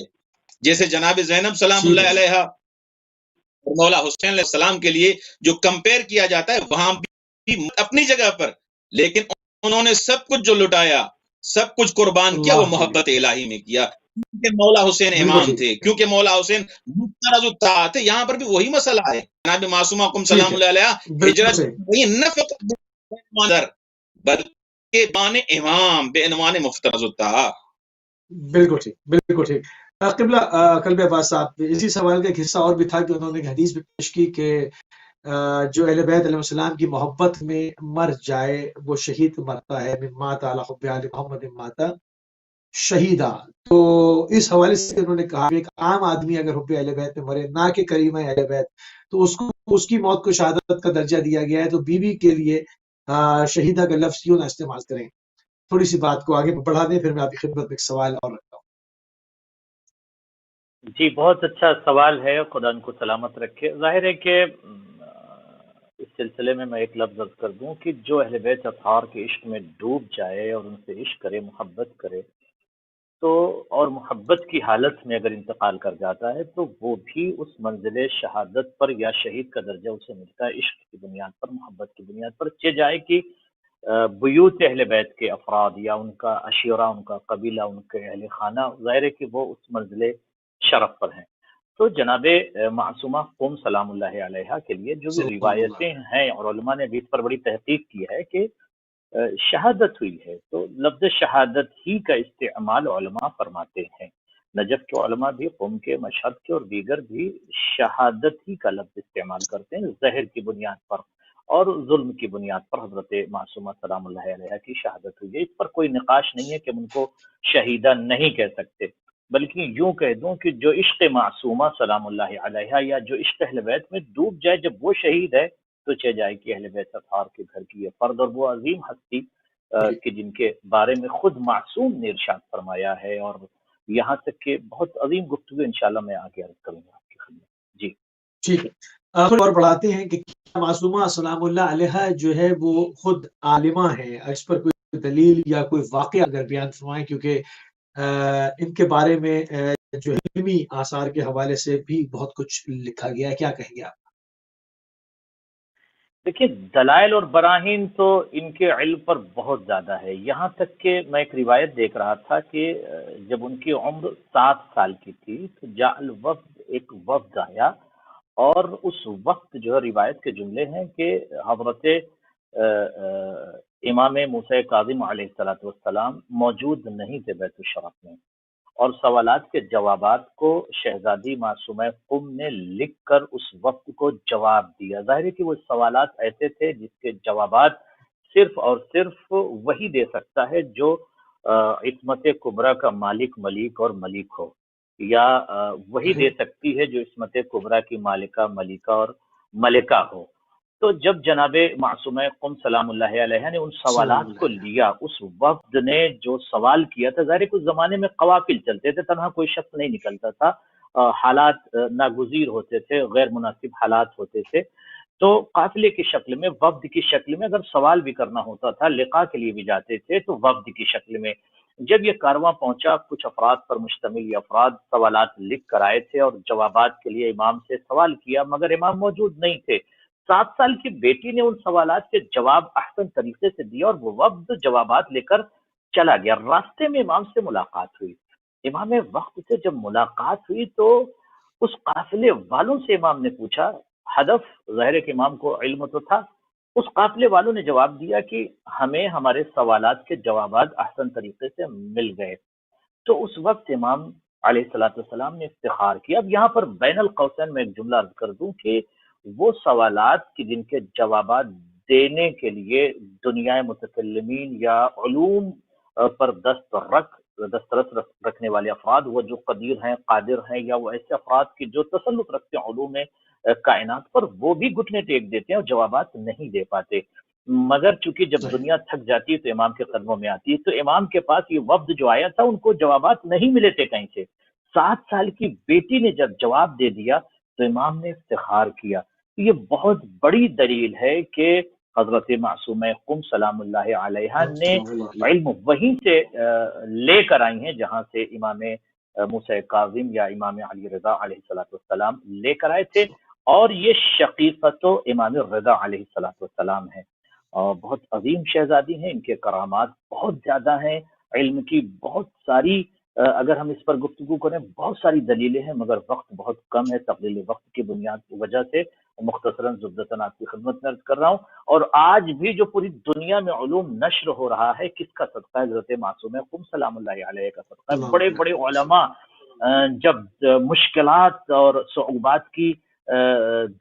جیسے جناب زینب سلام اللہ علیہا اور مولا حسین علیہ السلام کے لیے جو کمپیئر کیا جاتا ہے وہاں بھی اپنی جگہ پر، لیکن انہوں نے سب کچھ جو لٹایا، سب کچھ قربان کیا، وہ محبت الہی میں کیا. کیونکہ مولا حسین امام تھے، کیونکہ مولا حسین مفترض الطاعہ تھے. یہاں پر بھی وہی مسئلہ ہے. جناب معصومہ کم سلام اللہ علیہ ہجرت نہ فقط بلکہ بان امام، بے عنوان مفترض الطاعہ. بالکل ٹھیک، بالکل ٹھیک. قبلہ قلب عباس صاحب، اسی سوال کا ایک حصہ اور بھی تھا کہ انہوں نے ایک حدیث بھی پیش کی کہ جو اہل بیت علیہ السلام کی محبت میں مر جائے وہ شہید مرتا ہے. من مات علی حب آل محمد مات شہیدہ. تو اس حوالے سے انہوں نے کہا کہ ایک عام آدمی اگر حب اہل بیت میں مرے، نہ کہ کریمہ اہل بیت، تو اس کو اس کی موت کو شہادت کا درجہ دیا گیا ہے. تو بیوی کے لیے شہیدہ کا لفظ کیوں نہ استعمال کریں؟ تھوڑی سی بات کو آگے بڑھا دیں، پھر میں آپ کی خدمت میں ایک سوال اور رکھتا ہوں. جی بہت اچھا سوال ہے، خدا ان کو سلامت رکھے. ظاہر ہے کہ اس سلسلے میں ایک لفظ عرض کر دوں کہ جو اہل بیت اطہار کے عشق میں ڈوب جائے اور ان سے عشق کرے، محبت کرے، تو اور محبت کی حالت میں اگر انتقال کر جاتا ہے تو وہ بھی اس منزل شہادت پر یا شہید کا درجہ اسے ملتا ہے، عشق کی بنیاد پر، محبت کی بنیاد پر، چہ جائے کہ بیوت اہل بیت کے افراد یا ان کا عشیرہ، ان کا قبیلہ، ان کے اہل خانہ، ظاہر ہے کہ وہ اس منزل شرف پر ہیں۔ تو جناب معصومہ قم سلام اللہ علیہا کے لیے جو بھی روایتیں ہیں، اور علماء نے بھی اس پر بڑی تحقیق کی ہے کہ شہادت ہوئی ہے، تو لفظ شہادت ہی کا استعمال علماء فرماتے ہیں۔ نجف کے علماء بھی، قم کے، مشہد کے اور دیگر بھی شہادت ہی کا لفظ استعمال کرتے ہیں، زہر کی بنیاد پر اور ظلم کی بنیاد پر حضرت معصومہ سلام اللہ علیہ کی شہادت ہوئی ہے۔ اس پر کوئی نقاش نہیں ہے کہ ہم ان کو شہیدہ نہیں کہہ سکتے، بلکہ یوں کہہ دوں کہ جو عشق معصومہ سلام اللہ علیہ یا جو عشق اہل بیت میں ڈوب جائے، جب وہ شہید ہے تو چہ جائے کہ اہل بیت اطہار کے گھر کی یہ فرد اور وہ عظیم ہستی کہ جن کے بارے میں خود معصوم نے ارشاد فرمایا ہے، اور یہاں تک کہ بہت عظیم گفتگو انشاءاللہ میں آگے عرض کروں گا آپ کی خدمت۔ جی ٹھیک ہے، اور بڑھاتے ہیں کہ معصومہ سلام اللہ علیہ جو ہے وہ خود عالمہ ہے، اس پر کوئی دلیل یا کوئی واقعہ اگر بیان فرمائیں، کیونکہ ان کے بارے میں جو علمی آثار کے حوالے سے بھی بہت کچھ لکھا گیا ہے، کیا کہیں گے آپ؟ دیکھیے، دلائل اور براہین تو ان کے علم پر بہت زیادہ ہے، یہاں تک کہ میں ایک روایت دیکھ رہا تھا کہ جب ان کی عمر 7 سال کی تھی تو جاء الوفد، ایک وفد آیا، اور اس وقت جو ہے روایت کے جملے ہیں کہ حضرت امام موسیٰ کاظم علیہ السلام موجود نہیں تھے بیت الشرف میں، اور سوالات کے جوابات کو شہزادی معصومہ قم نے لکھ کر اس وقت کو جواب دیا۔ ظاہر ہے کہ وہ سوالات ایسے تھے جس کے جوابات صرف اور صرف وہی دے سکتا ہے جو عصمت کبریٰ کا مالک ملیک اور ملیک ہو، یا وہی دے سکتی ہے جو عصمت کبریٰ کی مالکہ ملیکہ اور ملکہ ہو۔ تو جب جناب معصومہ قم سلام اللہ علیہ نے ان سوالات کو لیا، اس وفد نے جو سوال کیا تھا، ظاہر ہے کہ اس زمانے میں قوافل چلتے تھے، تنہا کوئی شخص نہیں نکلتا تھا، حالات ناگزیر ہوتے تھے، غیر مناسب حالات ہوتے تھے، تو قافلے کی شکل میں، وفد کی شکل میں اگر سوال بھی کرنا ہوتا تھا، لقاء کے لیے بھی جاتے تھے تو وفد کی شکل میں۔ جب یہ کارواں پہنچا، کچھ افراد پر مشتمل یہ افراد سوالات لکھ کر آئے تھے اور جوابات کے لیے امام سے سوال کیا، مگر امام موجود نہیں تھے۔ 7 سال کی بیٹی نے ان سوالات کے جواب احسن طریقے سے دیا اور وہ وفد جوابات لے کر چلا گیا۔ راستے میں امام سے ملاقات ہوئی، امام وقت سے جب ملاقات ہوئی تو اس قافلے والوں سے امام نے پوچھا، ہدف ظاہر ہے کہ امام کو علم تو تھا، اس قافلے والوں نے جواب دیا کہ ہمیں ہمارے سوالات کے جوابات احسن طریقے سے مل گئے۔ تو اس وقت امام علیہ السلام نے افتخار کیا۔ اب یہاں پر بین القوسین میں ایک جملہ عرض کر دوں کہ وہ سوالات کی جن کے جوابات دینے کے لیے دنیا متکلمین یا علوم پر دسترس رکھنے والے افراد، وہ جو قدیر ہیں، قادر ہیں، یا وہ ایسے افراد کی جو تسلط رکھتے ہیں علوم کائنات پر، وہ بھی گھٹنے ٹیک دیتے ہیں اور جوابات نہیں دے پاتے۔ مگر چونکہ جب دنیا تھک جاتی ہے تو امام کے قدموں میں آتی ہے، تو امام کے پاس یہ وفد جو آیا تھا ان کو جوابات نہیں ملے تھے کہیں سے۔ 7 سال کی بیٹی نے جب جواب دے دیا تو امام نے افتخار کیا۔ یہ بہت بڑی دلیل ہے کہ حضرت معصومہ قم سلام اللہ علیہ نے علم وہیں سے لے کر آئی ہیں جہاں سے امام موسیٰ کاظم یا امام علی رضا علیہ السلام لے کر آئے تھے، اور یہ شقیقت و امام رضا علیہ السلام ہے، اور بہت عظیم شہزادی ہیں، ان کے کرامات بہت زیادہ ہیں، علم کی بہت ساری، اگر ہم اس پر گفتگو کریں بہت ساری دلیلیں ہیں، مگر وقت بہت کم ہے، تقلیل وقت کی بنیاد کی وجہ سے مختصراً زبدتاً آپ کی خدمت میں عرض کر رہا ہوں۔ اور آج بھی جو پوری دنیا میں علوم نشر ہو رہا ہے، کس کا صدقہ ہے؟ حضرت معصومہ قم سلام اللہ علیہ کا صدقہ ہے۔ بڑے بڑے علماء جب مشکلات اور صعوبات کی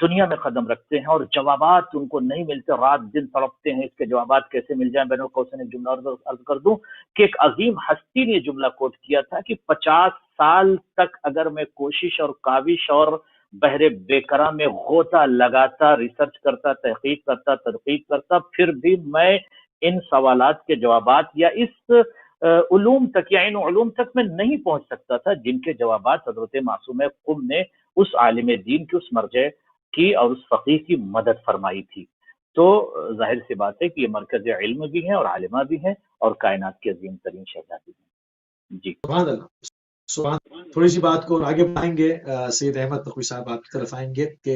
دنیا میں قدم رکھتے ہیں اور جوابات ان کو نہیں ملتے، رات دن تڑپتے ہیں اس کے جوابات کیسے مل جائیں۔ بین القوسین ایک جملہ عرض کر دوں کہ ایک عظیم ہستی نے جملہ کوٹ کیا تھا کہ 50 سال تک اگر میں کوشش اور کاوش اور بحر بیکراں میں غوطہ لگاتا، ریسرچ کرتا، تحقیق کرتا، تدقیق کرتا، پھر بھی میں ان سوالات کے جوابات یا اس علوم تک یا ان علوم تک میں نہیں پہنچ سکتا تھا جن کے جوابات حضرت معصومہ قم نے اس عالم دین کی، اس مرجع کی اور اس فقیہ کی مدد فرمائی تھی۔ تو ظاہر سی بات ہے کہ یہ مرکز علم بھی ہے اور عالمہ بھی ہے اور کائنات کے عظیم ترین شہزادی ہیں. جی سبحان اللہ. سبحان. تھوڑی سی بات کو اور آگے بڑھائیں گے. سید احمد نقوی صاحب آپ کی طرف آئیں گے کہ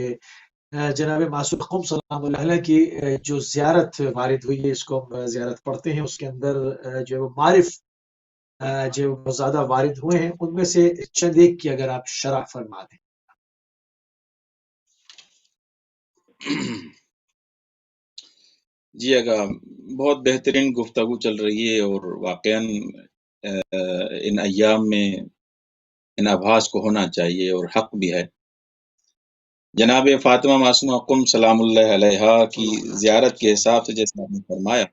جناب معصوم قم سلام اللہ علیہ کی جو زیارت وارد ہوئی ہے، اس کو ہم زیارت پڑھتے ہیں، اس کے اندر جو معارف جو زیادہ وارد ہوئے ہیں، ان میں سے چند ایک کی اگر آپ شرح فرما دیں. جی اگر بہت بہترین گفتگو چل رہی ہے، اور واقعاً ان ایام میں ان آبھاس کو ہونا چاہیے اور حق بھی ہے. جناب فاطمہ معصومہ قم سلام اللہ علیہا کی زیارت کے حساب سے جیسے آپ نے فرمایا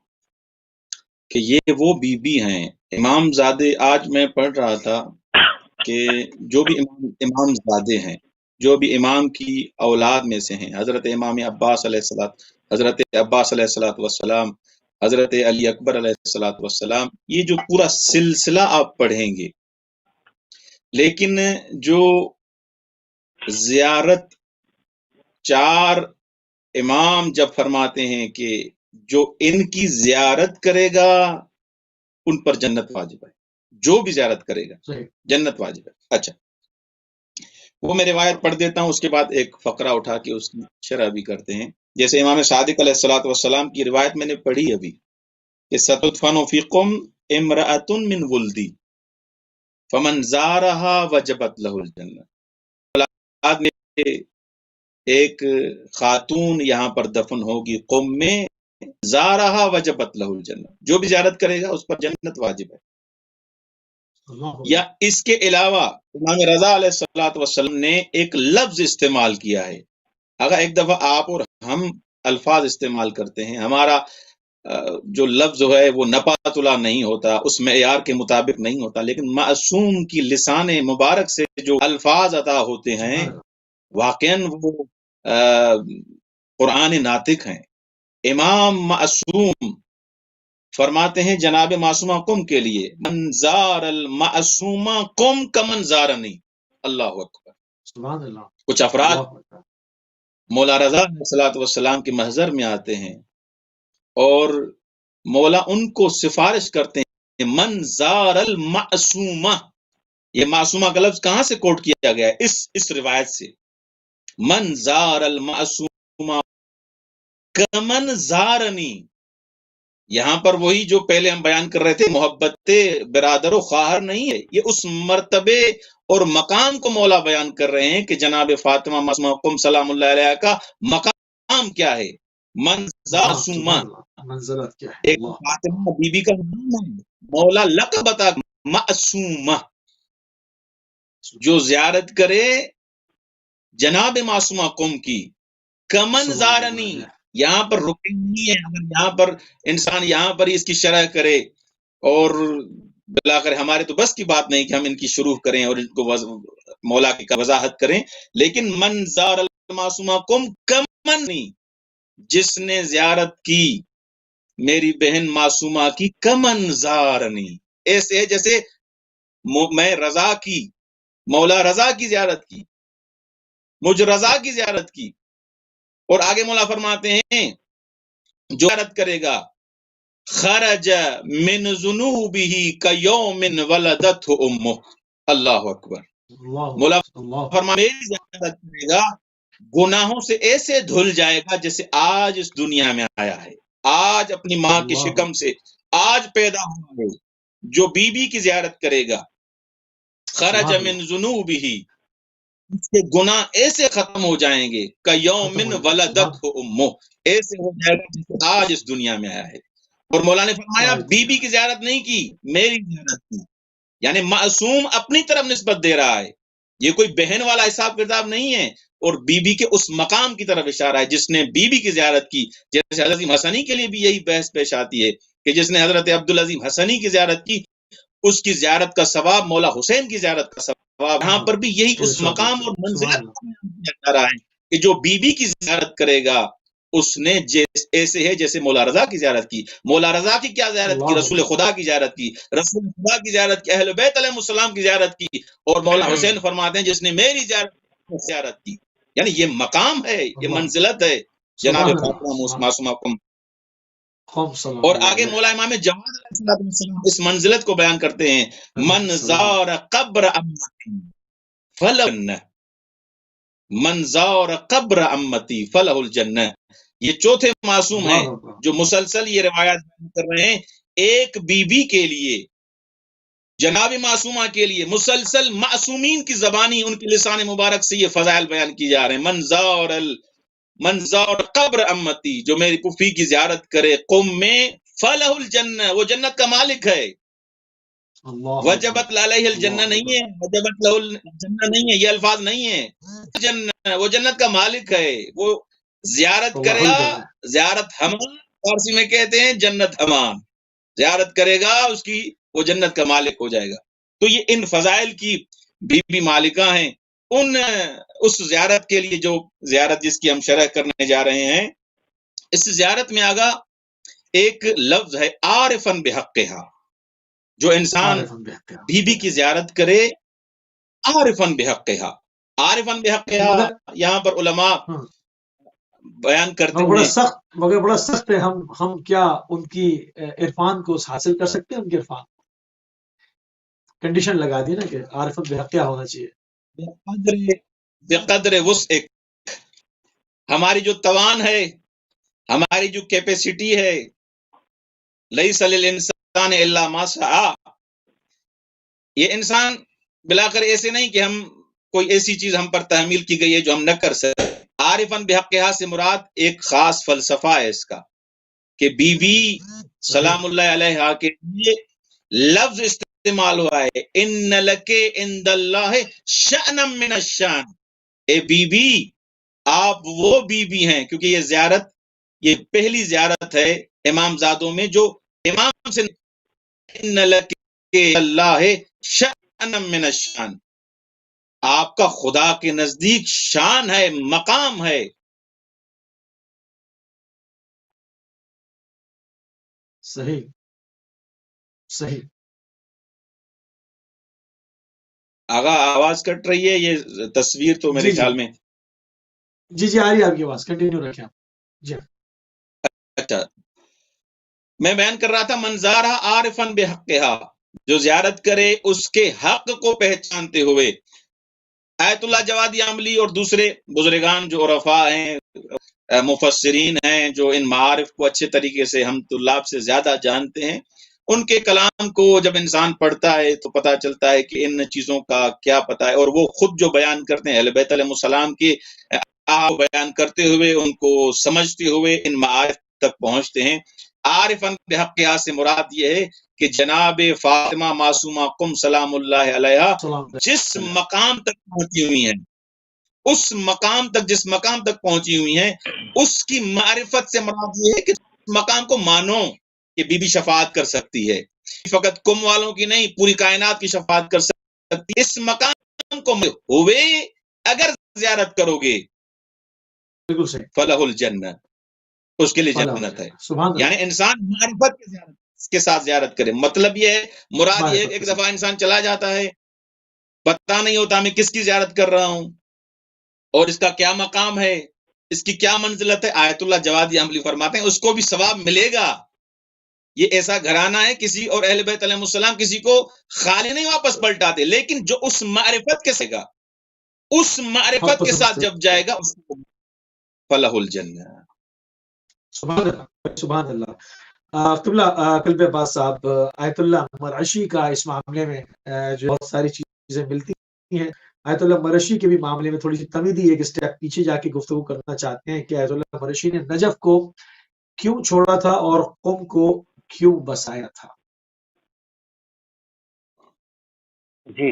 کہ یہ وہ بی بی ہیں امام زادے. آج میں پڑھ رہا تھا کہ جو بھی امام زادے ہیں، جو بھی امام کی اولاد میں سے ہیں، حضرت امام عباس علیہ السلام، حضرت عباس علیہ السلام والسلام، حضرت علی اکبر علیہ السلام والسلام، یہ جو پورا سلسلہ آپ پڑھیں گے، لیکن جو زیارت 4 امام جب فرماتے ہیں کہ جو ان کی زیارت کرے گا ان پر جنت واجب ہے، جو بھی زیارت کرے گا جنت واجب ہے. اچھا، وہ میں روایت پڑھ دیتا ہوں، اس کے بعد ایک فقرہ اٹھا کے اس کی شرح بھی کرتے ہیں. جیسے امام صادق علیہ الصلوۃ والسلام کی روایت میں نے پڑھی ابھی کہ ستدفن فیکم امرأۃ من ولدی فمن زارها وجبت له الجنہ. اولاد میں ایک خاتون یہاں پر دفن ہوگی قوم میں، زارها وجبت له الجنہ، جو بھی زیارت کرے گا اس پر جنت واجب ہے. یا اس کے علاوہ امام رضا علیہ الصلوۃ والسلام نے ایک لفظ استعمال کیا ہے. اگر ایک دفعہ آپ اور ہم الفاظ استعمال کرتے ہیں، ہمارا جو لفظ ہے وہ نپاتلا نہیں ہوتا، اس معیار کے مطابق نہیں ہوتا، لیکن معصوم کی لسان مبارک سے جو الفاظ عطا ہوتے ہیں واقعاً وہ قرآن ناطق ہیں. امام معصوم فرماتے ہیں جناب معصومہ قم کے لیے، منظار المعصومہ قم کمن زارنی. اللہ اکبر. سبحان اللہ. کچھ افراد مولا رضا علیہ الصلوۃ والسلام کے محضر میں آتے ہیں اور مولا ان کو سفارش کرتے ہیں منظار المعصومہ. یہ معصومہ کا لفظ کہاں سے کوٹ کیا گیا ہے؟ اس روایت سے، منظار المعصومہ کمن زارنی. یہاں پر وہی جو پہلے ہم بیان کر رہے تھے، محبت برادر و خواہر نہیں ہے، یہ اس مرتبے اور مقام کو مولا بیان کر رہے ہیں کہ جناب فاطمہ معصومہ قم سلام اللہ علیہ کا مقام کیا ہے. منظاسومہ منزلت کیا ہے؟ ایک فاطمہ بی بی کا نام ہے، مولا لقب عطا معصومہ. جو زیارت کرے جناب معصومہ قم کی، کمن زارنی، یہاں پر رکے نہیں ہے. اگر یہاں پر انسان یہاں پر اس کی شرح کرے، اور بلاخر ہمارے تو بس کی بات نہیں کہ ہم ان کی شروع کریں اور ان کو مولا کی وضاحت کریں، لیکن منظار المعصومہ قم کمن نہیں، جس نے زیارت کی میری بہن معصومہ کی، کمن زارنی، ایسے جیسے میں رضا کی، مولا رضا کی زیارت کی، مجھ رضا کی زیارت کی. اور آگے مولا فرماتے ہیں جو زیارت کرے گا خرج من ذنوبہ کیوم ولدتہ امہ. اللہ اکبر. مولا فرماتے ہیں زیارت کرے گا گناہوں سے ایسے دھل جائے گا جیسے آج اس دنیا میں آیا ہے، آج اپنی ماں کی شکم سے آج پیدا ہوا ہے. جو بی بی کی زیارت کرے گا خرج من ذنوبہ، اس کے گناہ ایسے ختم ہو جائیں گے کیوم ولدتہ امہ، ایسے ہو جائے گا جیسے آج اس دنیا میں آیا ہے. اور مولا نے فرمایا بی بی کی زیارت نہیں کی، میری زیارت کی. یعنی معصوم اپنی طرف نسبت دے رہا ہے، یہ کوئی بہن والا حساب کتاب نہیں ہے، اور بی بی کے اس مقام کی طرف اشارہ ہے جس نے بی بی کی زیارت کی. جیسے حضرت حسنی کے لیے بھی یہی بحث پیش آتی ہے کہ جس نے حضرت عبدالعظیم حسنی کی زیارت کی، اس کی زیارت کا ثواب مولا حسین کی زیارت کا ثواب. یہاں پر بھی یہی اس مقام اور منزلت کیا جا رہا ہے کہ جو بی بی کی زیارت کرے گا اس نے ایسے ہے جیسے مولا رضا کی زیارت کی. مولا رضا کی کیا زیارت کی؟ رسول خدا کی زیارت کی، رسول خدا کی زیارت کی، اہل بیت علیہ السلام کی زیارت کی. اور مولا حسین فرماتے ہیں جس نے میری زیارت کی. یعنی یہ مقام ہے، یہ منزلت ہے جناب سبحان فاطمہ اللہ معصومہ کو. قوم صلی اور اللہ آگے علیہ مولا امام جواد علیہ السلام اس منزلت کو بیان کرتے ہیں، من زار قبر امتی فلہ الجنہ، من زار قبر امتی فلہ الجنہ. یہ چوتھے معصوم ہیں جو مسلسل یہ روایات بیان کر رہے ہیں. ایک بی بی کے لیے، جناب معصومہ کے لیے مسلسل معصومین کی زبانی، ان کے لسان مبارک سے یہ فضائل بیان کی جا رہے ہیں. من زار قبر امتی، جو میری پھوپھی کی زیارت کرے قم میں، فلہ الجنہ، وہ جنت کا مالک ہے. وجبت علیہ الجنہ نہیں ہے، وجبت لہ الجنہ نہیں ہے، یہ الفاظ نہیں ہیں. جنہ، وہ جنت کا مالک ہے. وہ زیارت کرے گا، زیارت ہمان فارسی میں کہتے ہیں جنت ہمان، زیارت کرے گا اس کی، وہ جنت کا مالک ہو جائے گا. تو یہ ان فضائل کی بی بی مالکہ ہیں. اس زیارت کے لیے، جو زیارت جس کی ہم شرح کرنے جا رہے ہیں، اس زیارت میں آگا ایک لفظ ہے عارفن بحقہا. جو انسان بی بی کی زیارت کرے عارفن بحقہا، عارفن بحقہا یہاں پر علماء بیان کرتے ہیں مگر بڑا سخت ہے. ہم کیا ان کی عرفان کو حاصل کر سکتے ہیں؟ ان کے عرفان کنڈیشن لگا دی نا کہ عارفن بحقہ ہونا چاہیے. بقدر وسعک، ہماری جو توان ہے، ہماری جو کیپیسٹی ہے، لیس للانسان الا ما سعی. یہ انسان بلاخر ایسے نہیں کہ ہم کوئی ایسی چیز ہم پر تحمیل کی گئی ہے جو ہم نہ کر سکتے. عارفن بحقہا سے مراد ایک خاص فلسفہ ہے اس کا، کہ بی بی سلام اللہ علیہا کے لیے لفظ استعمال ہوا ہے ان لک عند اللہ شأنا من الشان. اے بی بی، آپ وہ بی بی ہیں، کیونکہ یہ زیارت، یہ پہلی زیارت ہے امام زادوں میں جو امام سے، ان لک اللہ شأنا من الشان، آپ کا خدا کے نزدیک شان ہے، مقام ہے. صحیح صحیح. آغا آواز کٹ رہی ہے، یہ تصویر تو میرے خیال میں جی آ رہی ہے آپ کی آواز، کنٹینیو رکھیں آپ. جی اچھا، میں بیان کر رہا تھا منظارہ عارفن بحقہا، جو زیارت کرے اس کے حق کو پہچانتے ہوئے. آیت اللہ جوادی عاملی اور دوسرے بزرگان جو عرفاء ہیں، مفسرین ہیں، جو ان معارف کو اچھے طریقے سے ہم طلاب سے زیادہ جانتے ہیں، ان کے کلام کو جب انسان پڑھتا ہے تو پتہ چلتا ہے کہ ان چیزوں کا کیا پتہ ہے. اور وہ خود جو بیان کرتے ہیں اہل بیت علیہ السلام کے بیان کرتے ہوئے، ان کو سمجھتے ہوئے ان معارف تک پہنچتے ہیں. عارفن بحقہا سے مراد یہ ہے کہ جناب فاطمہ معصومہ قم سلام اللہ علیہا جس مقام تک پہنچی ہوئی ہیں، اس مقام تک، جس مقام تک پہنچی ہوئی ہیں، اس کی معرفت سے مراد یہ ہے کہ مقام کو مانو کہ بی بی شفاعت کر سکتی ہے. فقط کم والوں کی نہیں، پوری کائنات کی شفاعت کر سکتی ہے. اس مقام کو ہوئے اگر زیارت کرو گے بالکل صحیح، فلہ الجنہ، اس کے لیے جنت ہے. یعنی انسان معرفت کے ساتھ زیارت کرے. مطلب یہ ہے، مراد یہ ہے کہ ایک دفعہ انسان چلا جاتا ہے، پتہ نہیں ہوتا میں کس کی زیارت کر رہا ہوں اور اس کا کیا مقام ہے، اس کی کیا منزلت ہے. آیت اللہ جوادی عملی فرماتے ہیں اس کو بھی ثواب ملے گا. یہ ایسا گھرانہ ہے، کسی اور اہل بیت علیہ السلام کسی کو خالی نہیں واپس پلٹاتے، لیکن جو اس معرفت کے سگا، اس معرفت کے ساتھ جب جائے گا اس کو فلہ الجنہ. سبحان اللہ سبحان اللہ. قبلہ قلب عباس صاحب، آیت اللہ مرعشی کا اس معاملے میں جو بہت ساری چیزیں ملتی ہیں، آیت اللہ مرعشی کے بھی معاملے میں تھوڑی سی تمیدی ایک اسٹیپ پیچھے جا کے گفتگو کرنا چاہتے ہیں کہ آیت اللہ مرعشی نے نجف کو کیوں چھوڑا تھا اور قم کو کیوں بسایا تھا؟ جی،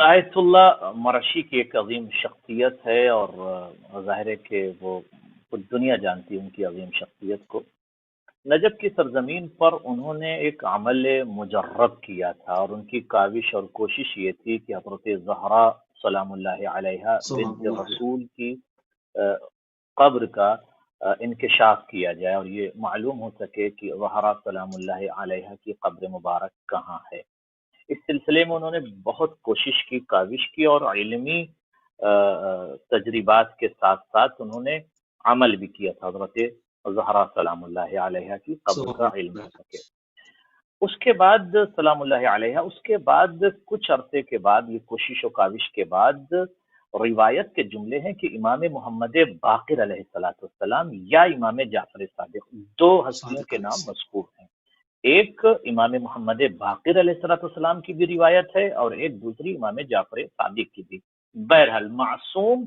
آیت اللہ مرعشی کی ایک عظیم شخصیت ہے، اور ظاہر ہے کہ وہ پوری دنیا جانتی ہے ان کی عظیم شخصیت کو. نجف کی سرزمین پر انہوں نے ایک عمل مجرب کیا تھا، اور ان کی کاوش اور کوشش یہ تھی کہ حضرت زہرا سلام اللہ علیہا بنت رسول کی قبر کا انکشاف کیا جائے اور یہ معلوم ہو سکے کہ زہرا سلام اللہ علیہا کی قبر مبارک کہاں ہے. اس سلسلے میں انہوں نے بہت کوشش کی، کاوش کی، اور علمی تجربات کے ساتھ ساتھ انہوں نے عمل بھی کیا تھا حضرت زہرا سلام اللہ علیہ کی قبر کا علم ہو سکے۔ اس کے بعد سلام اللہ علیہ، اس کے بعد کچھ عرصے کے بعد، یہ کوشش و کاوش کے بعد، روایت کے جملے ہیں کہ امام محمد باقر علیہ السلام یا امام جعفر صادق، دو ہستیوں کے نام مذکور ہیں۔ ایک امام محمد باقر علیہ السلام کی بھی روایت ہے اور ایک دوسری امام جعفر صادق کی بھی۔ بہرحال معصوم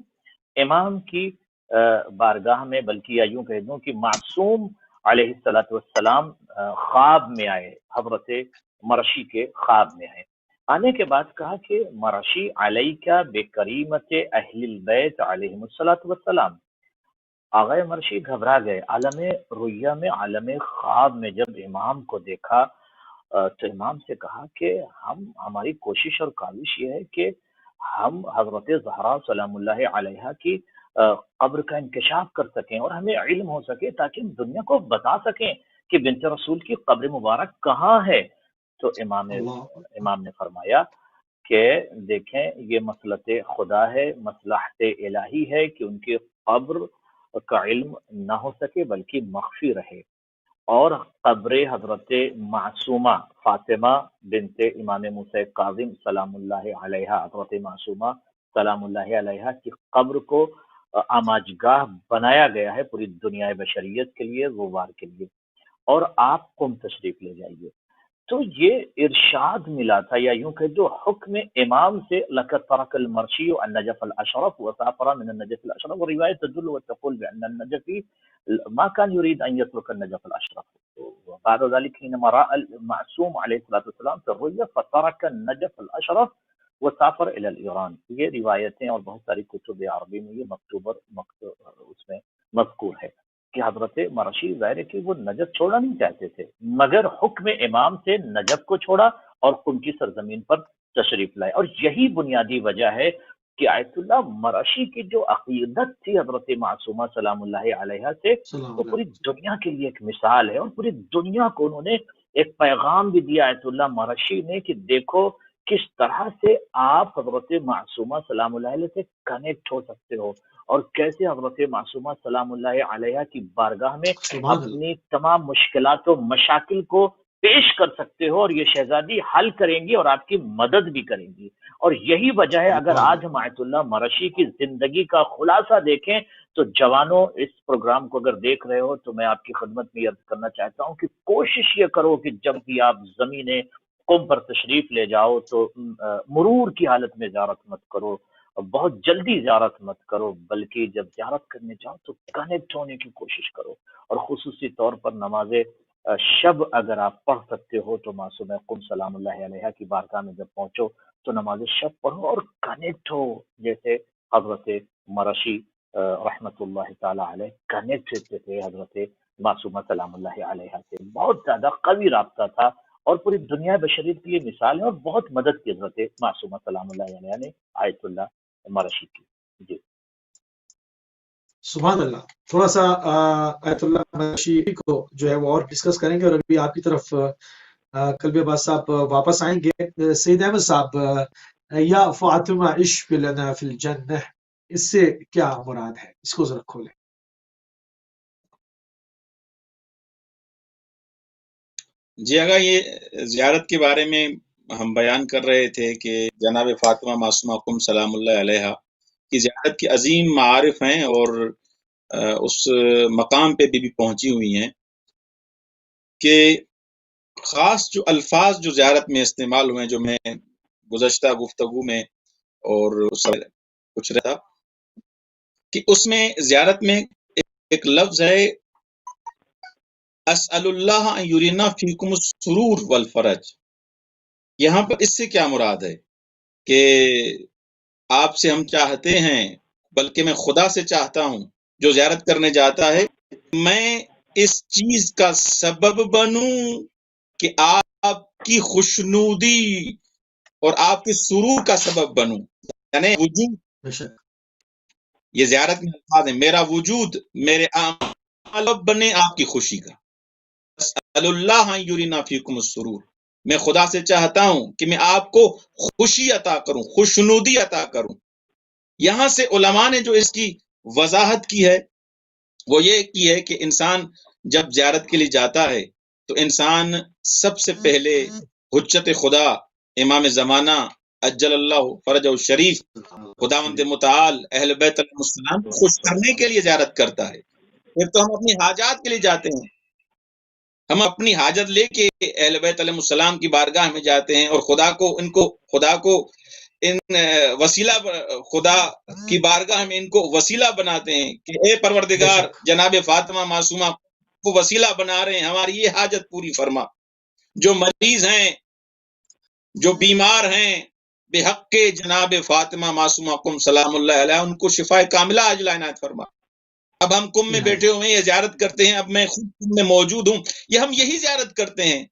امام کی بارگاہ میں، بلکہ یا یوں کہہ دوں کہ معصوم علیہ السلام خواب میں آئے، حضرت مرشی کے خواب میں آئے۔ آنے کے بعد کہا کہ مرشی علیکہ بکریمت اہل البیت علیہم السلام۔ آغا مرشی گھبرا گئے، عالم رؤیا میں، عالم خواب میں جب امام کو دیکھا تو امام سے کہا کہ ہماری کوشش اور کاوش یہ ہے کہ ہم حضرت زہرا سلام اللہ علیہ کی قبر کا انکشاف کر سکیں اور ہمیں علم ہو سکے تاکہ ہم دنیا کو بتا سکیں کہ بنت رسول کی قبر مبارک کہاں ہے۔ تو امام نے فرمایا کہ دیکھیں یہ مصلحت خدا ہے، مصلحت الہی ہے کہ ان کی قبر کا علم نہ ہو سکے بلکہ مخفی رہے، اور قبر حضرت معصومہ فاطمہ بنت امام موسیٰ کاظم سلام اللہ علیہ، حضرت معصومہ سلام اللہ علیہ کی قبر کو آماجگاہ بنایا گیا ہے پوری دنیا بشریت کے لیے، غبار کے لیے، اور آپ قم تشریف لے جائیے۔ تو یہ ارشاد ملا تھا، یا یوں کہ جو حکم امام سے لقد ترک المرشی النجف الاشرف وسافر من النجف الاشرف، روایت تدل وتقول بان النجفی ما كان يريد ان يترك النجف الاشرف، وبعد ذلك حينما راى المعصوم عليه الصلاه والسلام في الرؤيا فترك النجف الاشرف وسافر الى ایران۔ یہ روایتیں اور بہت ساری کتب عربی میں یہ مکتوب اس میں مذکور ہے کہ حضرت مرشی ظاہر ہے کہ وہ نجف چھوڑنا نہیں چاہتے تھے، مگر حکم امام سے نجف کو چھوڑا اور قم کی سرزمین پر تشریف لائے۔ اور یہی بنیادی وجہ ہے کہ آیت اللہ مرشی کی جو عقیدت تھی حضرت معصومہ سلام اللہ علیہ سے، وہ پوری دنیا کے لیے ایک مثال ہے، اور پوری دنیا کو انہوں نے ایک پیغام بھی دیا آیت اللہ مرشی نے کہ دیکھو کس طرح سے آپ حضرت معصومہ سلام اللہ علیہ سے کنیکٹ ہو سکتے ہو، اور کیسے حضرت معصومہ سلام اللہ علیہ کی بارگاہ میں اپنی تمام مشکلات و مشاکل کو پیش کر سکتے ہو، اور یہ شہزادی حل کریں گی اور آپ کی مدد بھی کریں گی۔ اور یہی وجہ ہے، اگر آج ہم آیت اللہ مرشی کی زندگی کا خلاصہ دیکھیں تو جوانوں اس پروگرام کو اگر دیکھ رہے ہو تو میں آپ کی خدمت میں عرض کرنا چاہتا ہوں کہ کوشش یہ کرو کہ جب بھی آپ زمین قم پر تشریف لے جاؤ تو مرور کی حالت میں زیارت مت کرو، بہت جلدی زیارت مت کرو، بلکہ جب زیارت کرنے جاؤ تو کنیکٹ ہونے کی کوشش کرو، اور خصوصی طور پر نماز شب اگر آپ پڑھ سکتے ہو تو معصومہ قم سلام اللہ علیہ کی بارگاہ میں جب پہنچو تو نماز شب پڑھو اور کنیکٹ ہو، جیسے حضرت مرشی رحمت اللہ تعالی علیہ کنیکٹ تھے حضرت معصومہ سلام اللہ علیہ سے، بہت زیادہ قوی رابطہ تھا، اور پوری دنیا بشریت کی یہ مثال ہے، اور بہت مدد کی حضرت معصومہ سلام اللہ علیہ نے آیت اللہ مرشی کی۔ جی سبحان اللہ۔ تھوڑا سا آیت اللہ مرشی کو جو ہے وہ اور ڈسکس کریں گے، اور ابھی آپ کی طرف قلبی عباس صاحب واپس آئیں گے۔ سید احمد صاحب، یا فاطمہ عشق لنا فی الجنہ، اس سے کیا مراد ہے؟ اس کو ذرا کھولیں۔ جی اگر یہ زیارت کے بارے میں ہم بیان کر رہے تھے کہ جناب فاطمہ معصومہ قم سلام اللہ علیہ کی زیارت کی عظیم معارف ہیں، اور اس مقام پہ بھی پہنچی ہوئی ہیں کہ خاص جو الفاظ جو زیارت میں استعمال ہوئے، جو میں گزشتہ گفتگو میں اور کچھ رہا کہ اس میں زیارت میں ایک لفظ ہے اسأل اللہ ان یرینا فیکم السرور والفرج۔ یہاں پر اس سے کیا مراد ہے کہ آپ سے ہم چاہتے ہیں، بلکہ میں خدا سے چاہتا ہوں جو زیارت کرنے جاتا ہے، میں اس چیز کا سبب بنوں کہ آپ کی خوشنودی اور آپ کے سرور کا سبب بنوں، یعنی وجود، یہ زیارت میں الفاظ ہیں، میرا وجود میرے اعمال بنے آپ کی خوشی کا۔ اسأل اللہ ان یرینا فیکم السرور، میں خدا سے چاہتا ہوں کہ میں آپ کو خوشی عطا کروں، خوشنودی عطا کروں۔ یہاں سے علماء نے جو اس کی وضاحت کی ہے وہ یہ کی ہے کہ انسان جب زیارت کے لیے جاتا ہے تو انسان سب سے پہلے حجت خدا امام زمانہ اجل اللہ فرج الشریف خداوند متعال اہل بیت علیہ السلام کو خوش کرنے کے لیے زیارت کرتا ہے. پھر تو ہم اپنی حاجات کے لیے جاتے ہیں، ہم اپنی حاجت لے کے اہل بیت علیہ السلام کی بارگاہ میں جاتے ہیں اور خدا کو ان وسیلہ خدا کی بارگاہ میں ان کو وسیلہ بناتے ہیں کہ اے پروردگار جناب فاطمہ معصومہ کو وسیلہ بنا رہے ہیں، ہماری یہ حاجت پوری فرما. جو مریض ہیں، جو بیمار ہیں، بے حق کے جناب فاطمہ معصومہ کم سلام اللہ علیہ ان کو شفا کاملہ عاجل عنایت فرما. اب ہم کم میں بیٹھے ہوئے ہیں، یہ زیارت کرتے ہیں، اب میں خود کم میں موجود ہوں، یہ ہم یہی زیارت کرتے ہیں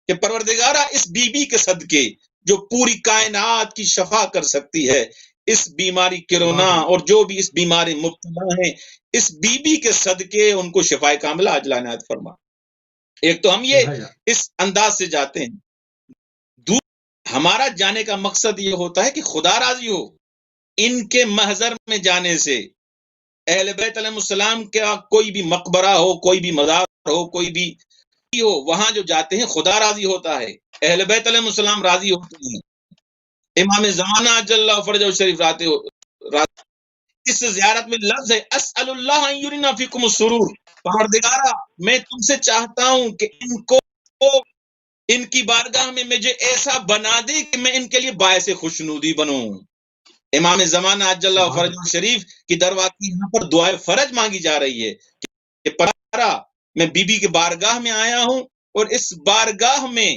کہ پروردگارہ اس بی بی کے صدقے جو پوری کائنات کی شفا کر سکتی ہے، اس بیماری کرونا اور جو بھی اس بیماری مبتلا ہیں، اس بی بی کے صدقے ان کو شفا کاملہ عاجل عنایت فرما. ایک تو ہم یہ اس انداز سے جاتے ہیں. ہمارا جانے کا مقصد یہ ہوتا ہے کہ خدا راضی ہو. ان کے محضر میں جانے سے اہل بیت علیہ السلام کا کوئی بھی مقبرہ ہو، کوئی بھی مزار ہو، کوئی بھی ہو، وہاں جو جاتے ہیں خدا راضی ہوتا ہے، اہل بیت علیہ السلام راضی ہوتے ہیں، امام زمانہ اجل اللہ فرجہ شریف راتے ہو. اس زیارت میں لفظ ہے اسأل اللہ ان یرنا فیکم السرور. پروردگارہ میں تم سے چاہتا ہوں کہ ان کی بارگاہ میں مجھے ایسا بنا دے کہ میں ان کے لیے باعث خوشنودی بنوں. امام زمانہ اجل اللہ فرج شریف کی درواز کی یہاں پر دعائے فرج مانگی جا رہی ہے کہ پروردگارہ میں بی بی کے بارگاہ میں آیا ہوں اور اس بارگاہ میں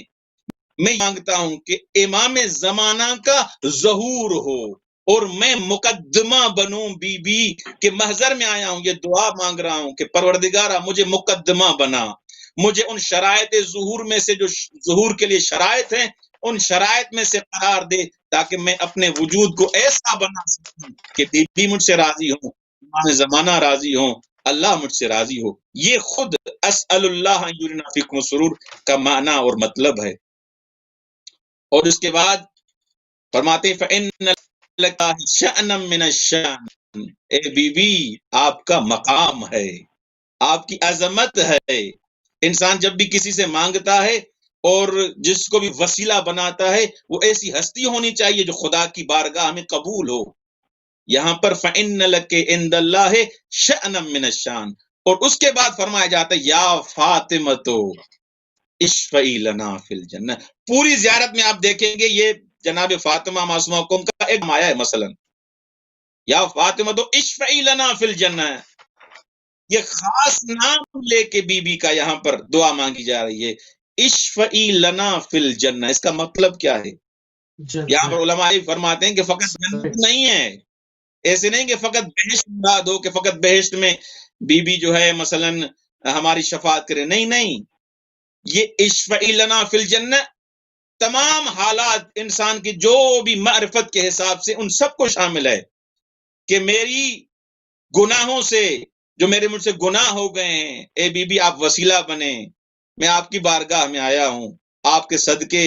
مانگتا ہوں کہ امام زمانہ کا ظہور ہو اور میں مقدمہ بنوں بی بی کے محضر میں آیا ہوں. یہ دعا مانگ رہا ہوں کہ پروردگارہ مجھے مقدمہ بنا، مجھے ان شرائط ظہور میں سے جو ظہور کے لیے شرائط ہیں ان شرائط میں سے قرار دے تاکہ میں اپنے وجود کو ایسا بنا سکوں کہ بی بی مجھ سے راضی ہوں، امام زمانہ راضی ہوں، اللہ مجھ سے راضی ہو. یہ خود اسأل اللہ ان یرنا فیکم السرور کا معنی اور مطلب ہے. اور اس کے بعد فرماتے فإن لک شأنا من الشأن، اے بی بی آپ کا مقام ہے، آپ کی عظمت ہے. انسان جب بھی کسی سے مانگتا ہے اور جس کو بھی وسیلہ بناتا ہے وہ ایسی ہستی ہونی چاہیے جو خدا کی بارگاہ میں قبول ہو. یہاں پر فإن لک عند اللہ شأنا من الشأن، اور اس کے بعد فرمایا جاتا ہے یا فاطمہ اشفعی لنا فی الجنہ. پوری زیارت میں آپ دیکھیں گے یہ جناب فاطمہ معصومہ قوم کا ایک مایا ہے. مثلا یا فاطمہ تو اشفعی لنا فی الجنہ، یہ خاص نام لے کے بی بی کا یہاں پر دعا مانگی جا رہی ہے. اشفعی لنا فی الجنہ، اس کا مطلب کیا ہے؟ یہاں پر علماء فرماتے ہیں کہ فقط جنت نہیں ہے، ایسے نہیں کہ فقط بہشت مراد ہو کہ فقط بہشت میں بی بی جو ہے مثلا ہماری شفاعت کرے. نہیں، یہ اشفعی لنا فی الجنہ تمام حالات انسان کی جو بھی معرفت کے حساب سے ان سب کو شامل ہے کہ میری گناہوں سے جو میرے مجھ سے گناہ ہو گئے ہیں، اے بی بی آپ وسیلہ بنے، میں آپ کی بارگاہ میں آیا ہوں، آپ کے صدقے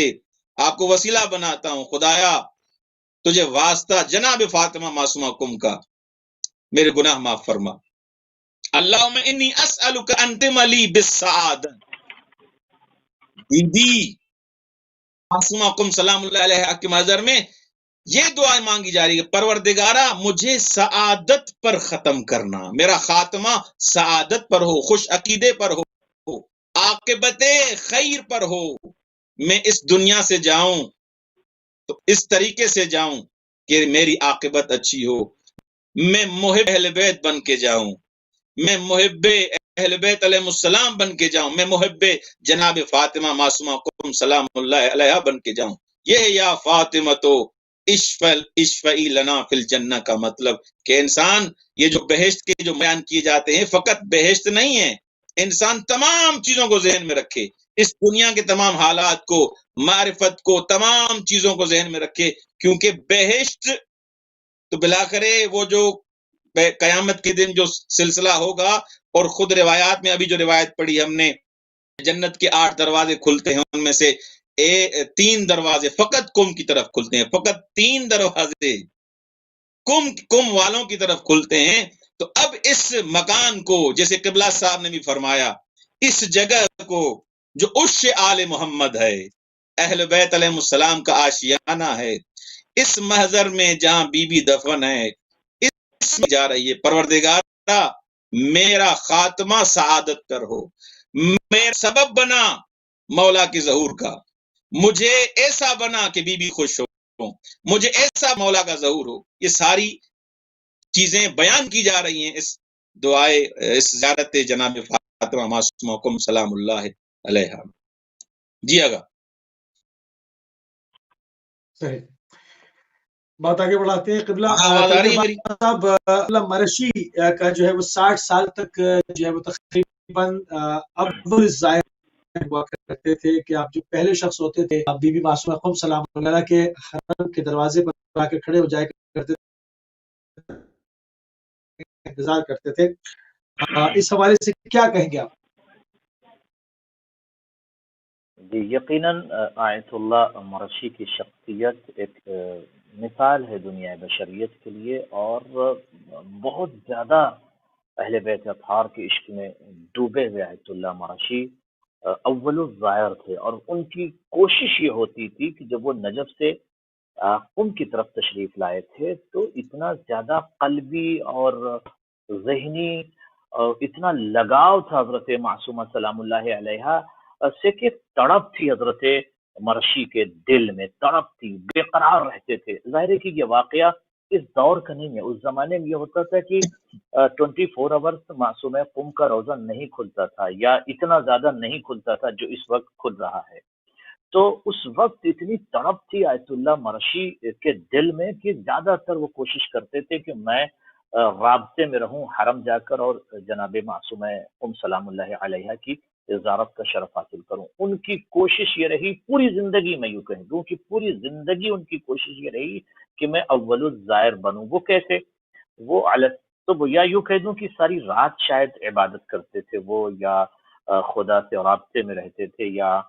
آپ کو وسیلہ بناتا ہوں. خدایا تجھے واسطہ جناب فاطمہ معصومہ کم کا میرے گناہ معاف فرما. اللہم انی اسألک ان تملی بالسعادہ. بی بی معصومہ کم سلام اللہ علیہ کے محضر میں یہ دعا مانگی جا رہی ہے پروردگارہ مجھے سعادت پر ختم کرنا، میرا خاتمہ سعادت پر ہو، خوش عقیدے پر ہو، عاقبت خیر پر ہو. میں اس دنیا سے جاؤں تو اس طریقے سے جاؤں کہ میری عاقبت اچھی ہو. میں محب اہل بیت بن کے جاؤں، میں محب اہل بیت علیہ السلام بن کے جاؤں، میں محب جناب فاطمہ معصومہ قم سلام اللہ علیہ بن کے جاؤں. یہ ہے یا فاطمہ تو اشفعی لنا فی الجنہ کا مطلب کہ انسان یہ جو بہشت کے جو بیان کیے جاتے ہیں فقط بہشت نہیں ہے، انسان تمام چیزوں کو ذہن میں رکھے، اس دنیا کے تمام حالات کو، معرفت کو، تمام چیزوں کو ذہن میں رکھے، کیونکہ بہشت تو بلاخر وہ جو قیامت کے دن جو سلسلہ ہوگا، اور خود روایات میں ابھی جو روایت پڑھی ہم نے جنت کے 8 دروازے کھلتے ہیں، ان میں سے 3 دروازے فقط کم کی طرف کھلتے ہیں، فقط 3 دروازے کم والوں کی طرف کھلتے ہیں. تو اب اس مکان کو جیسے قبلہ صاحب نے بھی فرمایا، اس جگہ کو جو عرش آل محمد ہے، اہل بیت علیہ السلام کا آشیانہ ہے، اس محضر میں جہاں بی بی دفن ہے، اس میں جا رہی ہے، پروردگارا میرا خاتمہ سعادت کر ہو، میرا سبب بنا مولا کے ظہور کا، مجھے ایسا بنا کہ بی بی خوش ہو، مجھے ایسا مولا کا ظہور ہو۔ یہ ساری چیزیں بیان کی جا رہی ہیں اس دعائے، اس زیارت جناب فاطمہ معصومہ کم سلام اللہ علیہ۔ جی آگا صحیح بات آگے بڑھاتے ہیں۔ قبلہ آواز آ رہی ہے میری؟ صاحب مرشی کا جو ہے وہ 60 سال تک جو ہے وہ تقریباً اول الزائر ہوا کرتے تھے، کہ آپ جو پہلے شخص ہوتے تھے، آپ بی بی معصومہ قم سلام اللہ کے حرم کے دروازے پر آ کے کھڑے ہو جایا کرتے تھے، انتظار کرتے تھے۔ اس حوالے سے کیا کہیں گے آپ؟ جی یقیناً آیت اللہ مرشی کی شخصیت ایک مثال ہے دنیا بشریت کے لیے، اور بہت زیادہ اہل بیت اطہار کے عشق میں ڈوبے ہوئے آیت اللہ مرشی اول الظاہر تھے، اور ان کی کوشش یہ ہوتی تھی کہ جب وہ نجف سے قم کی طرف تشریف لائے تھے تو اتنا زیادہ قلبی اور ذہنی اور اتنا لگاؤ تھا حضرت معصومہ سلام اللہ علیہ سے، کہ تڑپ تھی حضرت مرشی کے دل میں، تڑپ تھی، بے قرار رہتے تھے۔ ظاہر ہے کہ یہ واقعہ اس دور کا نہیں ہے، اس زمانے میں یہ ہوتا تھا کہ 24 آورس معصومہ قم کا روزہ نہیں کھلتا تھا، یا اتنا زیادہ نہیں کھلتا تھا جو اس وقت کھل رہا ہے۔ تو اس وقت اتنی تڑپ تھی آیت اللہ مرشی کے دل میں کہ زیادہ تر وہ کوشش کرتے تھے کہ میں رابطے میں رہوں حرم جا کر، اور جناب معصومہ قم سلام اللہ علیہ کی زیارت کا شرف حاصل کروں۔ ان کی کوشش یہ رہی پوری زندگی، میں یوں کہہ دوں کہ پوری زندگی ان کی کوشش یہ رہی کہ میں اول الزائر بنوں۔ وہ کیسے؟ وہ تو یا یوں کہہ دوں کہ ساری رات شاید عبادت کرتے تھے وہ، یا خدا سے رابطے میں رہتے تھے، یا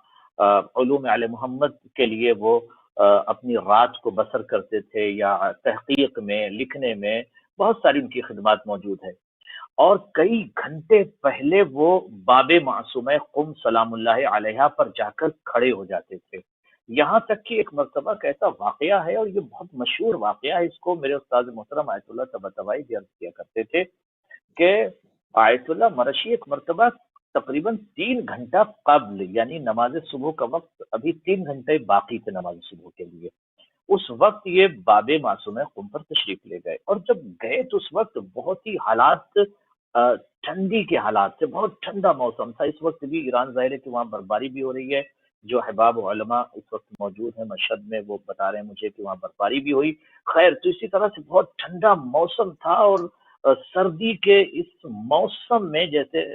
علوم علی محمد کے لیے وہ اپنی رات کو بسر کرتے تھے، یا تحقیق میں، لکھنے میں بہت ساری ان کی خدمات موجود ہے۔ اور کئی گھنٹے پہلے وہ باب معصومہ قم سلام اللہ علیہ پر جا کر کھڑے ہو جاتے تھے، یہاں تک کہ ایک مرتبہ کا ایسا واقعہ ہے، اور یہ بہت مشہور واقعہ ہے، اس کو میرے استاد محترم آیت اللہ طباطبائی بھی عرض کیا کرتے تھے کہ آیت اللہ مرشی ایک مرتبہ تقریباً 3 گھنٹہ قبل، یعنی نماز صبح کا وقت ابھی 3 گھنٹے باقی تھے نماز صبح کے لیے، اس وقت یہ باب معصومہ قم پر تشریف لے گئے، اور جب گئے تو اس وقت بہت ہی حالات ٹھنڈی کے حالات تھے، بہت ٹھنڈا موسم تھا۔ اس وقت بھی ایران ظاہر ہے کہ وہاں برفباری بھی ہو رہی ہے، جو احباب علماء اس وقت موجود ہیں مشہد میں وہ بتا رہے ہیں مجھے کہ وہاں برفباری بھی ہوئی۔ خیر، تو اسی طرح سے بہت ٹھنڈا موسم تھا، اور سردی کے اس موسم میں، جیسے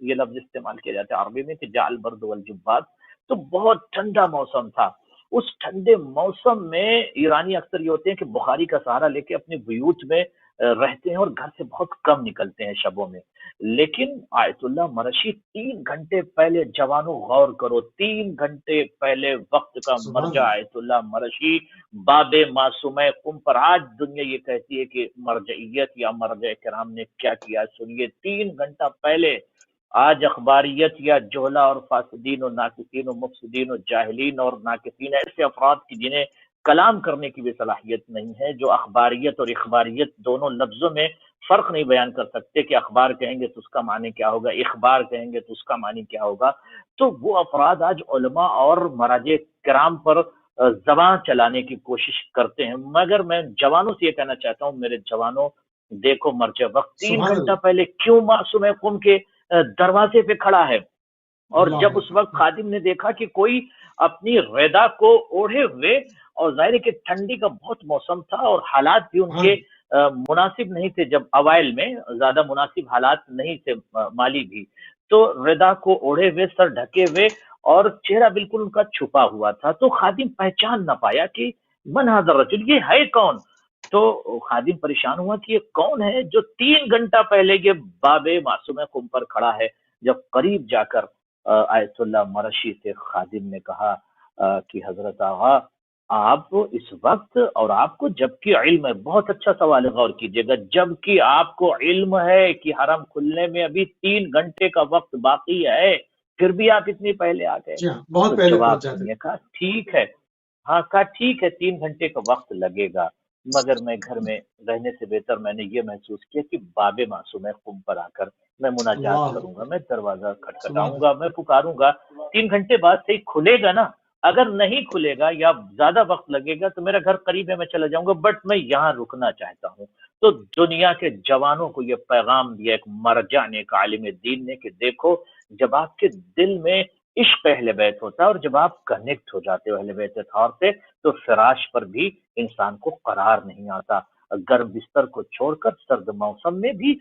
یہ لفظ استعمال کیا جاتا ہے عربی میں کہ جاء البرد والجبات، تو بہت ٹھنڈا موسم تھا۔ اس ٹھنڈے موسم میں ایرانی اکثر یہ ہوتے ہیں کہ بخاری کا سہارا لے کے اپنے بیوت میں رہتے ہیں، اور گھر سے بہت کم نکلتے ہیں شبوں میں، لیکن آیت اللہ مرشی 3 گھنٹے پہلے، جوانوں غور کرو، 3 گھنٹے پہلے وقت کا مرجع آیت اللہ مرشی باب معصومہ قم پر۔ آج دنیا یہ کہتی ہے کہ مرجعیت یا مرجع کرام نے کیا کیا، سنیے 3 گھنٹہ پہلے آج اخباریت یا جہلا اور فاسدین و ناقصین و مفسدین و جاہلین اور ناقصین، ایسے افراد کی جنہیں کلام کرنے کی بھی صلاحیت نہیں ہے، جو اخباریت اور اخباریت دونوں لفظوں میں فرق نہیں بیان کر سکتے کہ اخبار کہیں گے تو اس کا معنی کیا ہوگا، اخبار کہیں گے تو اس کا معنی کیا ہوگا، تو وہ افراد آج علماء اور مراجع کرام پر زبان چلانے کی کوشش کرتے ہیں۔ مگر میں جوانوں سے یہ کہنا چاہتا ہوں، میرے جوانوں دیکھو مرجع وقت 3 گھنٹہ پہلے کیوں معصومہ قم کے دروازے پہ کھڑا ہے، اور جب اس وقت خادم نے دیکھا کہ کوئی اپنی ردا کو اوڑھے ہوئے، اور ظاہر ہے کہ ٹھنڈی کا بہت موسم تھا اور حالات بھی ان کے مناسب نہیں تھے، جب اوائل میں زیادہ مناسب حالات نہیں تھے مالی بھی، تو ردا کو اوڑھے ہوئے، سر ڈھکے ہوئے، اور چہرہ بالکل ان کا چھپا ہوا تھا، تو خادم پہچان نہ پایا کہ من ھذا الرجل، یہ ہے کون؟ تو خادم پریشان ہوا کہ یہ کون ہے جو 3 گھنٹہ پہلے یہ باب معصومہ قم پر کھڑا ہے۔ جب قریب جا کر آیت اللہ مرشی سے خادم نے کہا کہ حضرت آغا آپ اس وقت، اور آپ کو جبکہ علم ہے، بہت اچھا سوال ہے، غور کیجئے گا، جبکہ آپ کو علم ہے کہ حرم کھلنے میں ابھی 3 گھنٹے کا وقت باقی ہے، پھر بھی آپ اتنی پہلے آ گئے. جی ہاں، بہت تو پہلے جواب پہنچ جاتے سنیے، کہا ٹھیک ہے، ہاں کہا ٹھیک ہے 3 گھنٹے کا وقت لگے گا، مگر میں گھر میں رہنے سے بہتر میں نے یہ محسوس کیا کہ باب معصوم قم پر آ کر میں مناجات اللہ کروں گا، میں دروازہ سبحان کھٹکھٹاؤں گا، میں پکاروں گا. 3 گھنٹے بعد سے ہی کھلے گا نا، اگر نہیں کھلے گا یا زیادہ وقت لگے گا تو میرا گھر قریب ہے، میں چلا جاؤں گا، بٹ میں یہاں رکنا چاہتا ہوں. تو دنیا کے جوانوں کو یہ پیغام دیا ایک مرجع نے، ایک عالم دین نے، کہ دیکھو جب آپ کے دل میں عشق اہل بیت ہوتا ہے اور جب آپ کنیکٹ ہو جاتے ہو اہل بیت اطہار سے، تو فراش پر بھی انسان کو قرار نہیں آتا. گرم بستر کو چھوڑ کر سرد موسم میں بھی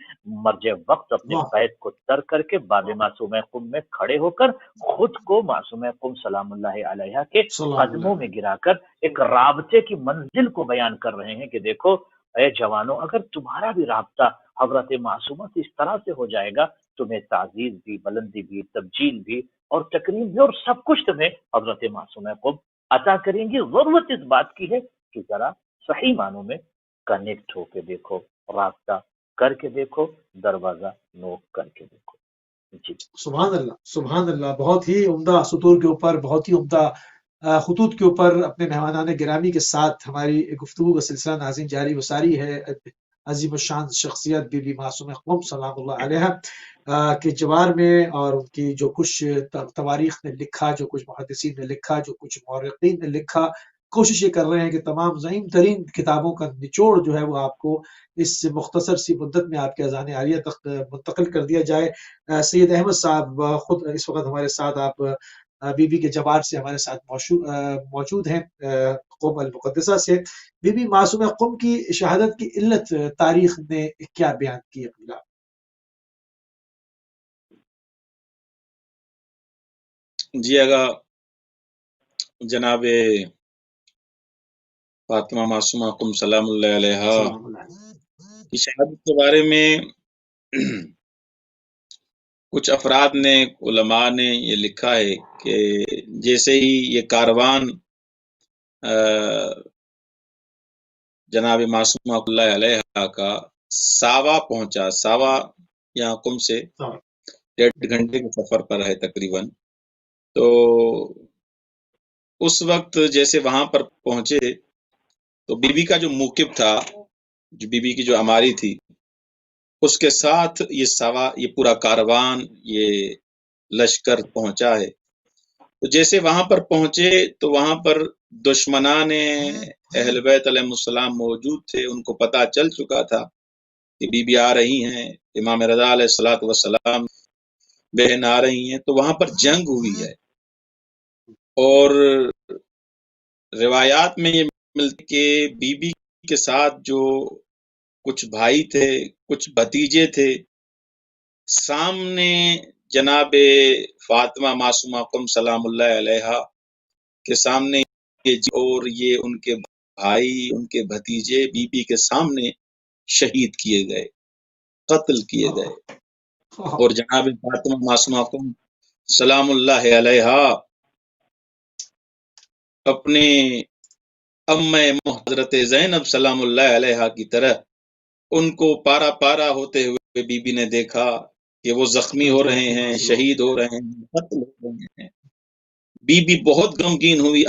مرجع وقت اپنے واہ بیت کو ترک کر کے باب معصوم قم میں کھڑے ہو کر خود کو معصوم قم سلام اللہ علیہ کے سلام قدموں میں اللہ گرا کر ایک رابطے کی منزل کو بیان کر رہے ہیں کہ دیکھو اے جوانوں، اگر تمہارا بھی رابطہ حضرت معصومہ سے اس طرح سے ہو جائے گا، تمہیں تعزیز بھی، بلندی بھی، تبجیل بھی اور تکریم بھی اور سب کچھ تمہیں حضرت معصوم قم عطا کریں گی. ضرورت اس بات کی ہے کہ ذرا صحیح معنوں میں کنیکٹ ہو کے دیکھو، رابطہ کر کے دیکھو، دروازہ نوک کر کے دیکھو. جی سبحان اللہ سبحان اللہ. بہت ہی عمدہ سطور کے اوپر، بہت ہی عمدہ خطوط کے اوپر اپنے مہمانان گرامی کے ساتھ ہماری گفتگو کا سلسلہ ناظرین جاری و ساری ہے. عظیم الشان شخصیت بی بی معصوم قم سلام اللہ علیہ کے جوار میں، اور ان کی جو کچھ تواریخ نے لکھا، جو کچھ محدثین نے لکھا، جو کچھ مورخین نے لکھا، کوشش یہ کر رہے ہیں کہ تمام ضخیم ترین کتابوں کا نچوڑ جو ہے وہ آپ کو اس مختصر سی مدت میں آپ کے اذان عالیہ تک منتقل کر دیا جائے. سید احمد صاحب خود اس وقت ہمارے ساتھ، آپ بی بی کے جوار سے ہمارے ساتھ موجود ہیں، قم المقدسہ سے. بی بی معصوم قم کی شہادت کی علت تاریخ نے کیا بیان کی ہے؟ جی اگر جناب فاطمہ معصومہ قم سلام اللہ علیہ سلام اللہ کی شہادت کے بارے میں کچھ افراد نے، علماء نے یہ لکھا ہے کہ جیسے ہی یہ کاروان جناب معصومہ اللہ علیہ کا ساوا پہنچا، ساوا یہاں قم سے 1.5 گھنٹے کے سفر پر ہے تقریباً، تو اس وقت جیسے وہاں پر پہنچے تو بی بی کا جو موقف تھا، جو بی بی کی جو اماری تھی، اس کے ساتھ یہ پورا کاروان، یہ لشکر پہنچا ہے. تو جیسے وہاں پر پہنچے تو وہاں پر دشمنان اہل بیت علیہ السلام موجود تھے، ان کو پتہ چل چکا تھا کہ بی بی آ رہی ہیں، امام رضا علیہ الصلوۃ والسلام بہن آ رہی ہیں. تو وہاں پر جنگ ہوئی ہے، اور روایات میں یہ ملتی کہ بی بی کے ساتھ جو کچھ بھائی تھے، کچھ بھتیجے تھے، سامنے جناب فاطمہ معصومہ قم سلام اللہ علیہ کے سامنے، اور یہ ان کے بھائی، ان کے بھتیجے بی بی کے سامنے شہید کیے گئے، قتل کیے گئے. اور جناب فاطمہ معصومہ قم سلام اللہ علیہ اپنے حضرت زینب سلام اللہ علیہ کی طرح ان کو پارا پارا ہوتے ہوئے بی بی نے دیکھا کہ وہ زخمی ہو رہے ہیں، شہید ہو رہے ہیں، قتل ہو رہے ہیں. بی بی بہت غمگین ہوئی.